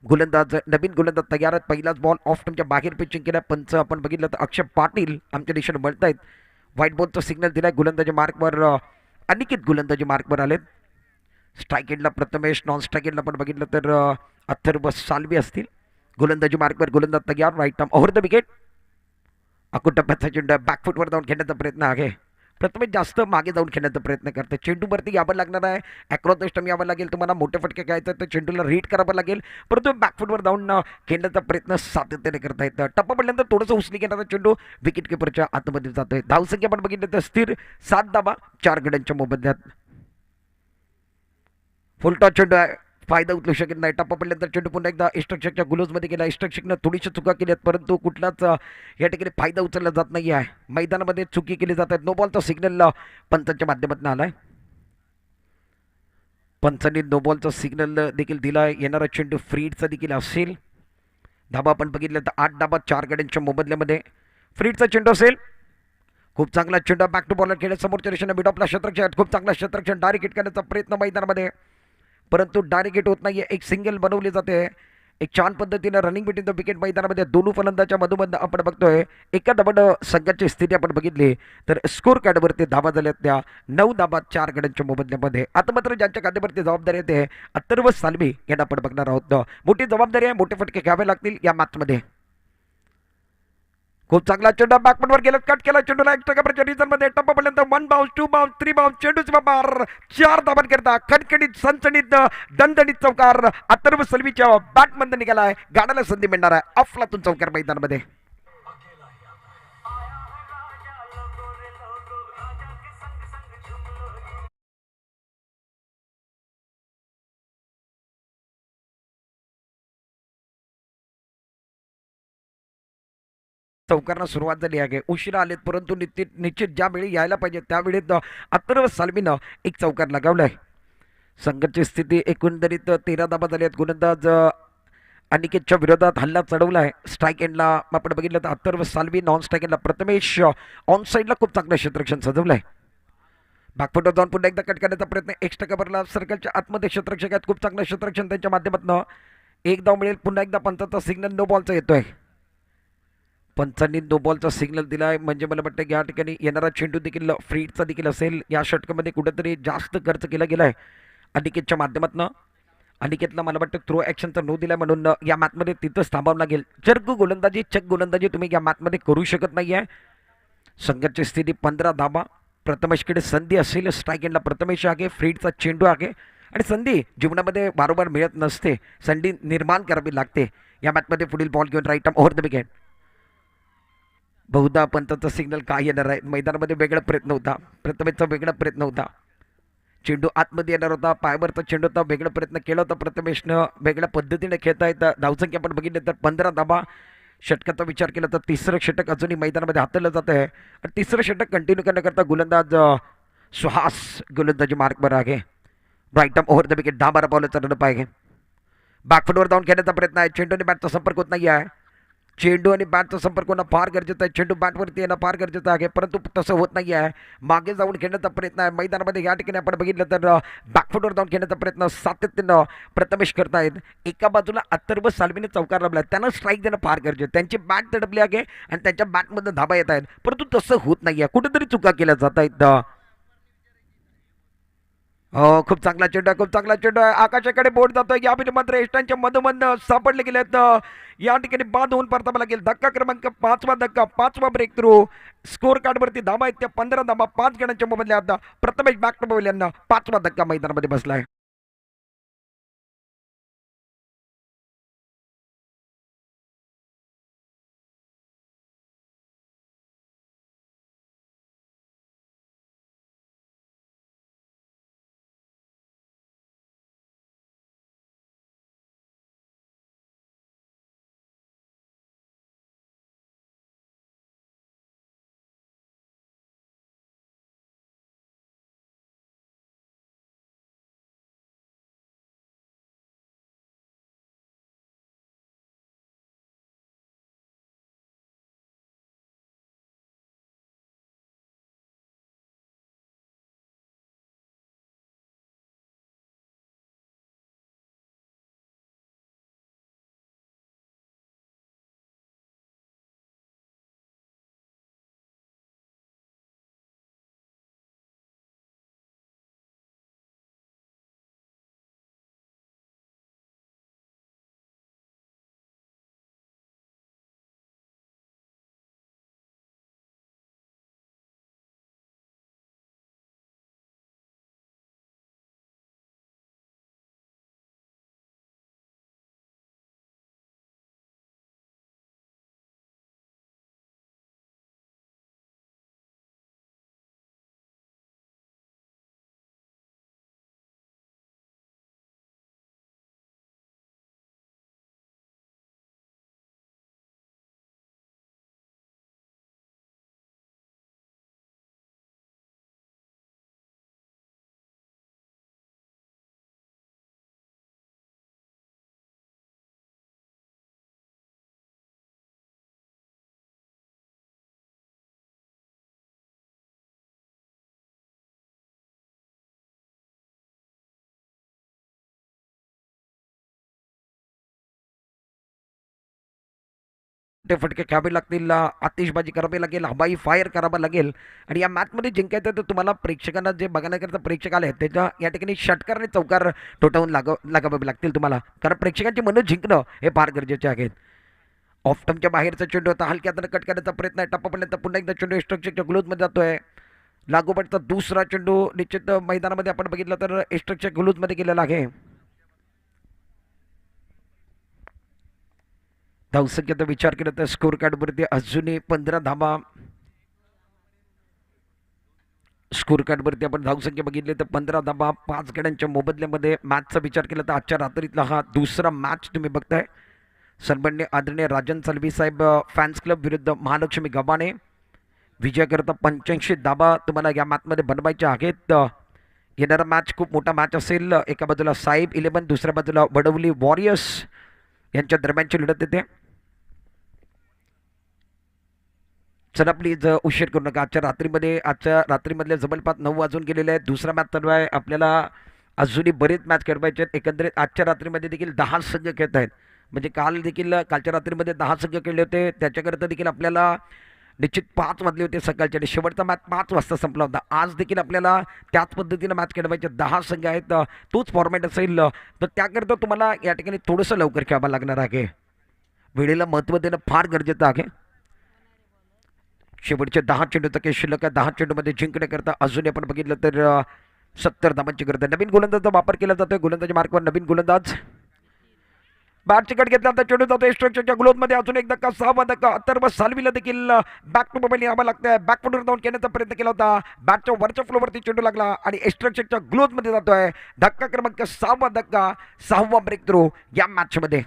गोलंदाज नवीन गोलंदाज तयार आहेत. पहिलाच बॉल ऑफ तुमच्या बाहेर पिचिंग केला. पंच आपण बघितलं तर अक्षय पाटील आमच्या दिशेने म्हणत आहेत. व्हाईट बॉलचा सिग्नल दिलाय. गोलंदाजी मार्कवर अनिकेत गोलंदाजी मार्कवर आलेत. स्ट्राईक एंडला प्रथमेश. नॉन स्ट्राईक एंडला आपण बघितलं तर अथर्व सालवी असतील. गोलंदाजी मार्कवर गोलंदाज तयार. Right term over the wicket. अकोटप्प्याचा चेंडू बॅकफुटवर जाऊन खेळण्याचा प्रयत्न आहे. प्रथमे जास्त मागे जाऊन खेळण्याचा प्रयत्न करते. चेंडूवरती यावं लागणार आहे. अक्रॉस द स्टंप यावं लागेल. तुम्हाला मोठे फटके घ्यायचे तर चेंडूला रीड करावं लागेल. परंतु बॅकफुटवर जाऊन खेळण्याचा प्रयत्न सातत्याने करता येतं. टप्पा पडल्यानंतर थोडंसं उचली घेणारा चेंडू विकेट किपरच्या आतमध्ये जातोय. धावसंख्या आपण बघितलं तर स्थिर 7 धाबा 4 गड्यांच्या मोबदल्यात. फुलटॉस चेंडू आहे. फायदा उचलू शकत नाही. टप्पा पडल्यानंतर चेंडू पुन्हा एकदा इष्टरक्षकच्या गुलोजमध्ये गेला. इष्टरक्षकनं थोडीशी चुका केल्यात परंतु कुठलाच या ठिकाणी फायदा उचलला जात नाही आहे. मैदानामध्ये चुकी केली जात आहेत. नो बॉलचा सिग्नल पंचांच्या माध्यमातून आलाय. पंचांनी नो बॉलचा सिग्नल देखील दिलाय. येणारा चेंडू फ्रीडचा देखील असेल. धाबा आपण बघितलं तर 8 धाबा 4 गड्यांच्या मोबदल्यामध्ये फ्रीडचा चेंडू असेल. खूप चांगला चेंडू बॅक टू बॉलर खेळत समोरच्या दिशेने मिडॉपला क्षेत्ररक्षक. खूप चांगला क्षेत्ररक्षण डायरेक्ट हिट करण्याचा प्रयत्न मैदानामध्ये परंतु डायरेक्ट हिट होत नाहीये. एक सिंगल बनवली जाते. एक छान पद्धतीने रनिंग बिटवीन द विकेट मैदानामध्ये दोन्ही फलंदाच्या मधोमध आपण बघतोय. एका धाबाड संघाची स्थिती आपण बघितली तर स्कोर कार्डवरती धाबा झाल्यात त्या 9 धाबा 4 गड्यांच्या मोबदल्यामध्ये. आता मात्र ज्यांच्या खात्यावरती जबाबदारी येते अथर्व सालवी यांना आपण बघणार आहोत. मोठी जबाबदारी आहे. मोठे फटके घ्यावे लागतील या मॅचमध्ये. खूप चांगला चेंडू बॅकफुटवर गेला. कट केला चेंडूला एक्स्ट्रा कव्हरच्या रिझनमध्ये. टप्पा पर्यंत 1 बाउन्स 2 बाउन्स 3 बाउन्स चेंडूचा बार 4 धाबां करता खणखणीत सणसणीत दणदणीत चौकार अथर्व सलवीच्या बॅटमधून निघालाय. गाण्याला संधी मिळणार आहे. अफलातून चौकार मैदानामध्ये. चौकारांना सुरुवात झाली आहे. उशिरा आलेत परंतु निश्चित ज्या वेळी यायला पाहिजे त्यावेळेत अथर्व सालमीनं एक चौकार लगावलाय. संघाची स्थिती एकंदरीत 13 धाबा झाली आहेत. गोलंदाज अनिकेतच्या विरोधात हल्ला चढवला आहे. स्ट्राईक एंडला आपण बघितलं तर अथर्व सालवी, नॉन स्ट्राईक एंडला प्रथमेश, ऑन साईडला खूप चांगलं क्षेत्ररक्षण सजवलं आहे. बॅकफुटवर जाऊन पुन्हा एकदा कट करण्याचा प्रयत्न, एक्स्ट्रा कव्हरला सर्कलच्या आतमध्ये क्षेत्ररक्षक आहेत. खूप चांगलं क्षेत्ररक्षण त्यांच्या माध्यमातून. एक धाव मिळेल. पुन्हा एकदा पंचाचा सिग्नल नो बॉलचा येतोय. पंचांनी नो बॉलचा सिग्नल दिलाय म्हणजे मला वाटतं की या ठिकाणी येणारा चेंडू देखील फ्रीडचा देखील असेल. या षटकामध्ये कुठेतरी जास्त खर्च केला गेलाय अनिकेतच्या माध्यमातून. अनिकेतला मला वाटतं थ्रो ॲक्शनचा नो दिला म्हणून या मॅचमध्ये तिथंच थांबावं लागेल. चक गोलंदाजी तुम्ही या मॅचमध्ये करू शकत नाही आहे. संघाची स्थिती 15 धाबा. प्रथमेशकडे संधी असेल. स्ट्राईक एंडला प्रथमेश आहे. फ्रीडचा चेंडू आहे आणि संधी जीवनामध्ये वारंवार मिळत नसते. संधी निर्माण करावी लागते. या मॅचमध्ये पुढील बॉल घेऊन right arm over the wicket. बहुधा पंचाचा सिग्नल काय येणार आहे. मैदानामध्ये वेगळा प्रयत्न होता. प्रथमेशचा वेगळा प्रयत्न होता. चेंडू आतमध्ये येणार होता. पायवरचा चेंडू होता. वेगळा प्रयत्न केला होता प्रथमेशनं. वेगळ्या पद्धतीने खेळता येतं. धावसंख्या आपण बघितली तर 15 धाबा. षटकाचा विचार केला तर तिसरं षटक अजूनही मैदानामध्ये हाताळलं जात आहे आणि तिसरं षटक कंटिन्यू करण्याकरता गोलंदाज सुहास गोलंदाजी मार्कवर आहे. Right arm over the wicket. 10-12 बॉलचा रनअप आहे. बॅकफुटवर जाऊन खेळण्याचा प्रयत्न आहे. चेंडूने बॅटचा संपर्क होत नाही आहे. चेंडू आणि बॅटचा संपर्क होणं फार गरजेचं आहे. चेंडू बॅटवरती येणं फार गरजेचं आहे परंतु तसं होत नाही आहे. मागे जाऊन खेळण्याचा प्रयत्न आहे. मैदानामध्ये या ठिकाणी आपण बघितलं तर बॅकफुटवर जाऊन खेळण्याचा प्रयत्न सातत्यानं प्रथमेश करतायत. एका बाजूला अथर्व सालवीने चौकार रमला. त्यांना स्ट्राईक देणं फार गरजेचं. त्यांची बॅट तडपली आहे आणि त्यांच्या बॅटमधून धाबा येत आहेत परंतु तसं होत नाही आहे. कुठेतरी चुका केल्या जात आहेत. हो, खूप चांगला चेंडू आहे. खूप चांगला चेंडू आहे. आकाशाकडे बोट जातोय. या मात्र एस्टांच्या मधोमध सापडले गेलेत. या ठिकाणी बाद होऊन परतावा लागेल. धक्का क्रमांक 5वा धक्का. 5वा ब्रेक थ्रू. स्कोर कार्डवरती धाबा आहेत त्या 15 धाबा. 5 गणांच्या मोबदल्यात प्रथमेश बॅक यांना 5वा धक्का मैदानामध्ये बसलाय. फटके घ्यावे लागतील. आतिषबाजी करावी लागेल. हवाई फायर करावा लागेल आणि या मॅचमध्ये जिंकायचं तर तुम्हाला प्रेक्षकांना जे बघण्याकरता प्रेक्षक आले त्याच्या या ठिकाणी षटकार आणि चौकार ठोठावून लागावे लागतील तुम्हाला. कारण प्रेक्षकांची मनं जिंकणं हे फार गरजेचे आहेत. ऑफ टर्मच्या बाहेरचा चेंडू होता. हलक्यात कट करण्याचा प्रयत्न आहे. टप्पापर्यंत पुन्हा एकदा चेंडू स्ट्रक्चरच्या ग्लोजमध्ये जातोय. लागोपाठचा दुसरा चेंडू निश्चित मैदानामध्ये आपण बघितलं तर स्ट्रक्चर ग्लोजमध्ये गेलेला आहे. धावसंख्येचा विचार केला तर स्कोर कार्डवरती अजूनही 15 धाबा. स्कोर कार्डवरती आपण धावसंख्या बघितली तर 15 धाबा. 5 गड्यांच्या मोबदल्यामध्ये मॅचचा विचार केला तर आजच्या रात्रीतला हा दुसरा मॅच तुम्ही बघताय. सन्मान्य आदरणीय राजन सलवी साहेब फॅन्स क्लब विरुद्ध महालक्ष्मी गव्हाणे विजयाकरता 85 धाबा तुम्हाला या मॅचमध्ये बनवायचे आहेत. येणारा मॅच खूप मोठा मॅच असेल. एका बाजूला साहेब 11, दुसऱ्या बाजूला वडवली वॉरियर्स यांच्या दरम्यानची लढत येते. चला प्लीज उशीर करू नका. आजच्या रात्रीमधले जवळपास 9 वाजून गेलेले आहेत. दुसरा मॅच चालू आहे. आपल्याला अजूनही बरेच मॅच खेळवायचे आहेत. एकंदरीत आजच्या रात्रीमध्ये देखील 10 संघ खेळत आहेत. म्हणजे कालच्या रात्रीमध्ये 10 संघ खेळले होते. त्याच्याकरता देखील आपल्याला निश्चित 5 वाजले होते सकाळचे आणि शेवटचा मॅच 5 वाजता संपला होता. आज देखील आपल्याला त्याच पद्धतीनं मॅच खेळवायचे. 10 संघ आहेत. तोच फॉर्मॅट असेल. तर त्याकरता तुम्हाला या ठिकाणी थोडंसं लवकर खेळावं लागणार आहे. वेळेला महत्त्व देणं फार गरजेचं आहे. शेवटचे 10 चेंडूचा काही शिल्लक आहे. 10 चेंडूमध्ये जिंकण्याकरता अजूनही आपण बघितलं तर 70 धावांची गरज आहे. नवीन गोलंदाजाचा वापर केला जातोय. गोलंदाजी मार्कवर नवीन गोलंदाज बॅटची कट घेतला तर चेंडू जातो स्ट्रक्चरच्या ग्लोथमध्ये. अजून एक धक्का, 6वा धक्का. अथर्व सालवीला देखील बॅक टू मोबाईल यावं लागतंय. बॅक फुटवर जाऊन घेण्याचा प्रयत्न केला होता. बॅटच्या वरच्या फ्लोवरती चेंडू लागला आणि स्ट्रक्चरच्या ग्लोथमध्ये जातोय. धक्का क्रमांक 6वा धक्का, 6वा ब्रेक थ्रू या मॅचमध्ये.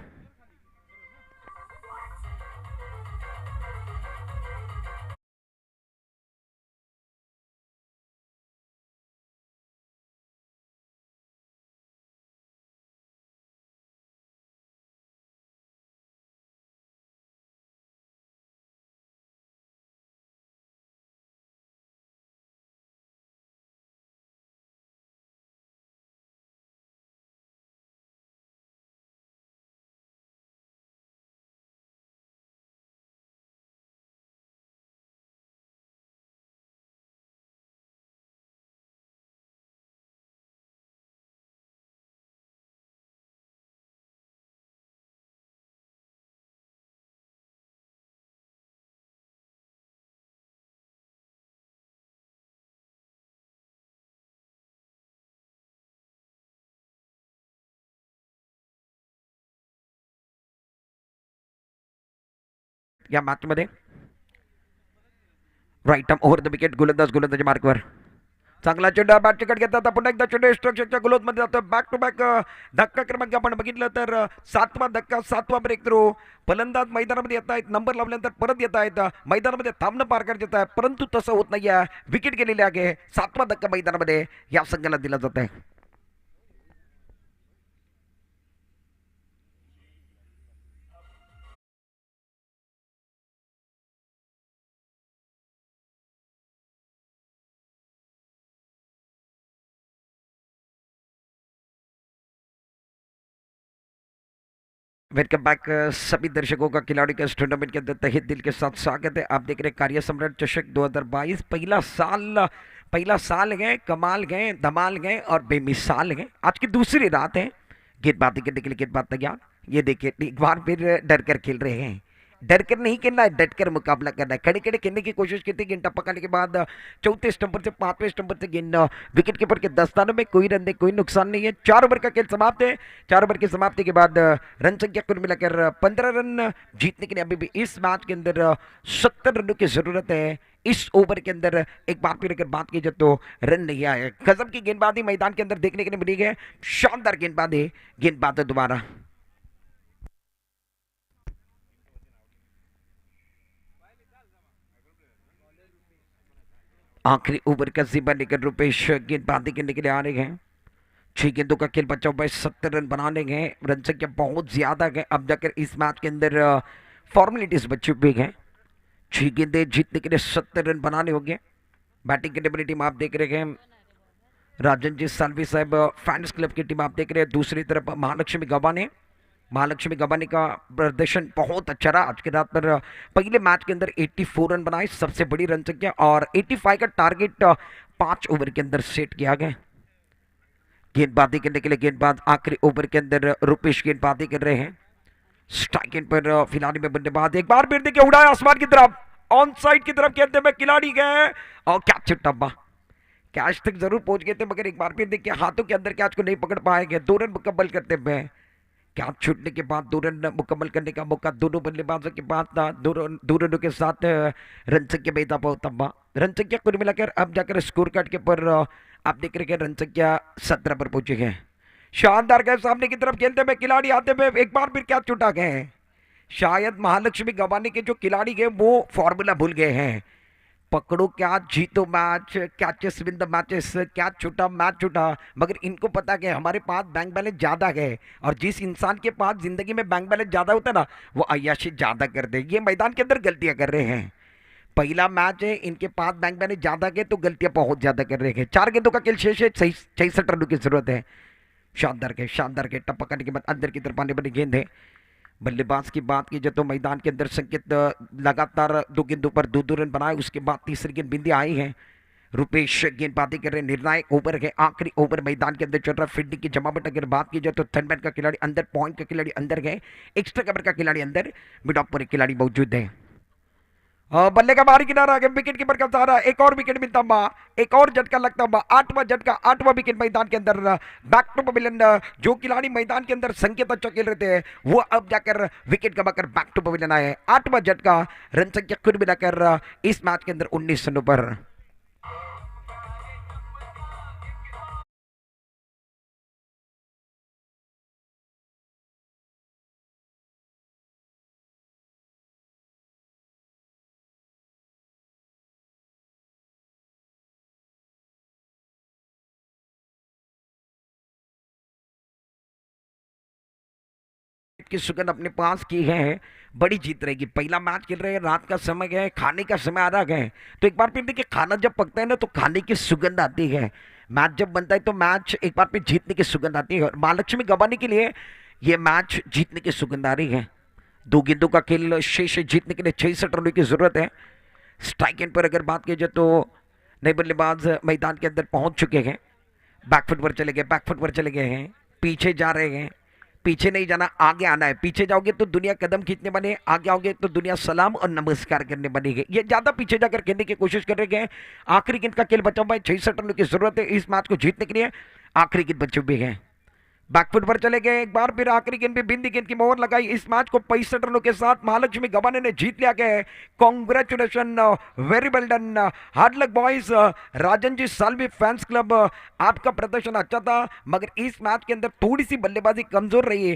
या मॅचमध्ये right arm over the wicket. गोलंदाजी मार्कवर चांगला चेंडू बॅटची कट घेतात. पुन्हा एकदा चेंडू स्ट्रक्चरच्या ग्लोथमध्ये जातो. बॅक टू बॅक धक्का क्रमांक आपण बघितलं तर 7वा धक्का, 7वा ब्रेक थ्रू. फलंदाज मैदानामध्ये येत आहेत. नंबर लावल्यानंतर परत येत आहेत. मैदानामध्ये थांबणं पार करत आहे, परंतु तसं होत नाही आहे. विकेट गेलेली आहे. 7वा धक्का मैदानामध्ये या संघाला दिला जात आहे. वेलकम बैक सभी दर्शकों का खिलाड़ी के इस टूर्नामेंट के अंदर तहे दिल के साथ स्वागत है. आप देख रहे हैं कार्य सम्राट चषक 2022. पहला साल गए, कमाल गए, धमाल गए और बेमिसाल गए. आज की दूसरी रात है. गेंदबाजी करने के लिए गेंदबाज तैयार. ये देखिए एक बार फिर डर कर खेल रहे हैं. डर कर नहीं खेलना है, डट कर मुकाबला करना है. खड़े खड़े खेलने की कोशिश की थी. गेंद टप्पा करने के बाद चौथे स्टंपर से 5वें स्टंपर से गेंद विकेट कीपर के दस्तानों में. कोई रन नहीं, कोई नुकसान नहीं है. 4 ओवर का खेल समाप्त है. 4 ओवर की समाप्ति के बाद रन संख्या कुल मिलाकर 15 रन जीतने के लिए अभी भी इस मैच के अंदर 70 रनों की जरूरत है. इस ओवर के अंदर एक बार फिर अगर बात की जाए तो रन नहीं आए. गजब की गेंदबाजी मैदान के अंदर देखने के लिए मिली है. शानदार गेंदबाजी दोबारा. आखिरी ओवर का जिम्मा लेकर रुपेश गेंदबाजी करने के लिए आ रहे हैं. 6 गेंदों का खेल बचा हुआ है. 70 रन बनाने गए. रन संख्या बहुत ज्यादा गए. अब जाकर इस मैच के अंदर फॉर्मेलिटीज बची हुई हैं. 6 गेंदे जीतने के लिए 70 रन बनाने होंगे. बैटिंग करने वाली टीम आप देख रहे हैं राजन जी सालवी साहब फैंस क्लब की टीम आप देख रहे हैं. दूसरी तरफ महालक्ष्मी गवाने का प्रदर्शन बहुत अच्छा रहा. आज की रात पर पहले मैच के अंदर 84 रन बनाए, सबसे बड़ी रन संख्या, और 85 का टारगेट 5 ओवर के अंदर सेट किया गया. गेंदबाजी करने के लिए गेंदबाज आखिरी ओवर के अंदर रुपेश गेंदबाजी कर रहे हैं. स्ट्राइक एंड पर फिलहाल में बल्लेबाज एक बार फिर देखिए उड़ाया आसमान की तरफ, ऑन साइड की तरफ खेलते हुए खिलाड़ी गए और कैच छुट्टा. कैच तक जरूर पहुंच गए थे, मगर एक बार फिर देखिए हाथों के अंदर कैच को नहीं पकड़ पाएंगे. 2 रन मुकम्मल करते हुए कैच छूटने के बाद 2 रन मुकम्मल करने का मौका दोनों बल्लेबाजों के पास था. 2 रनों के साथ रन संख्या बेहता बहुत. रन संख्या कुल मिलाकर अब जाकर स्कोर कार्ड के पर आप देख रहे हैं रन संख्या 17 पर पहुंचे हैं. शानदार गए सामने की तरफ खेलते हुए खिलाड़ी आते हुए एक बार फिर कैच छूटा गए. शायद महालक्ष्मी गवाने के जो खिलाड़ी गए वो फॉर्मूला भूल गए हैं। पकड़ो क्या जीतो match, catches win the matches, क्या छूटा मैच छूटा। मगर इनको पता कि हमारे पास बैंक बैलेंस ज़्यादा है, और जिस इंसान के पास ज़िंदगी में बैंक बैलेंस ज़्यादा होता है ना, वो अय्याशी ज़्यादा कर दे। ये मैदान के अंदर गलतियां कर रहे हैं। पहला मैच है, इनके पास बैंक बैलेंस ज़्यादा है तो गलतियां बहुत ज़्यादा कर रहे हैं। 4 गेंदों का खेल शेष है, 66 रनों की जरूरत है। शानदार के टप्पा करने के बाद अंदर की तरफ आने वाली गेंद है। बल्लेबाज की बात की जाए तो मैदान के अंदर संकेत लगातार 2 गेंदों पर 2-2 रन बनाए, उसके बाद तीसरी गेंद बिंदी आई है। रुपेश गेंदबाजी कर रहे, निर्णायक ओवर है, आखिरी ओवर मैदान के अंदर चल रहा है। फील्डिंग की जमावट अगर बात की जाए तो थर्ड मैन का खिलाड़ी अंदर, पॉइंट का खिलाड़ी अंदर गए, एक्स्ट्रा कवर का खिलाड़ी अंदर, मिड ऑफ पर एक खिलाड़ी मौजूद है। बल्ले का बाहरी किनारा आगे, विकेट कीपर का सहारा, एक और विकेट मिलता हुआ, एक और झटका लगता हुआ, 8वां झटका, 8वां विकेट मैदान के अंदर। बैक टू पवेलियन, जो खिलाड़ी मैदान के अंदर संकेत अच्छा खेल रहे थे वो अब जाकर विकेट गवाकर बैक टू पवेलियन आए। 8वां झटका, रन संख्या कुल मिलाकर इस मैच के अंदर 19 रनों पर। की सुगंध अपने पास की है, बड़ी जीत रहेगी। पहला मैच खेल रहे हैं, रात का समय है, खाने का समय आ रहा है, तो एक बार फिर देखिए खाना जब पकता है ना तो खाने की सुगंध आती है। मैच जब बनता है तो मैच एक बार फिर जीतने की सुगंध आती है, और महालक्ष्मी गवाने के लिए ये मैच जीतने की सुगंध आ रही है। 2 गेंदों का खेल शेष है, जीतने के लिए 66 रनों की जरूरत है। स्ट्राइक एंड पर अगर बात की जाए तो नए बल्लेबाज मैदान के अंदर पहुंच चुके हैं। बैकफुट पर चले गए, बैकफुट पर चले गए हैं, पीछे जा रहे हैं। पीछे नहीं जाना, आगे आना है। पीछे जाओगे तो दुनिया कदम खींचने बने, आगे आओगे तो दुनिया सलाम और नमस्कार करने बनेगी। ये ज्यादा पीछे जाकर खेलने की कोशिश कर रहे हैं। आखिरी गेंद का खेल बचा हुआ है, 66 रनों की जरूरत है इस मैच को जीतने के लिए। आखिरी गेंद बचे हुए हैं, बैकफुट पर चले गए, एक बार फिर आखिरी गेंद पे बिंदी गेंद की मोहर लगाई। इस मैच को 65 रनों के साथ महालक्ष्मी गवाने ने जीत लिया गया है। कॉन्ग्रेचुलेशन, वेरी वेल डन, हार्ड लक boys. Rajan ji Salvi fans club, आपका प्रदर्शन अच्छा था, मगर इस मैच के अंदर थोड़ी सी बल्लेबाजी कमजोर रही है।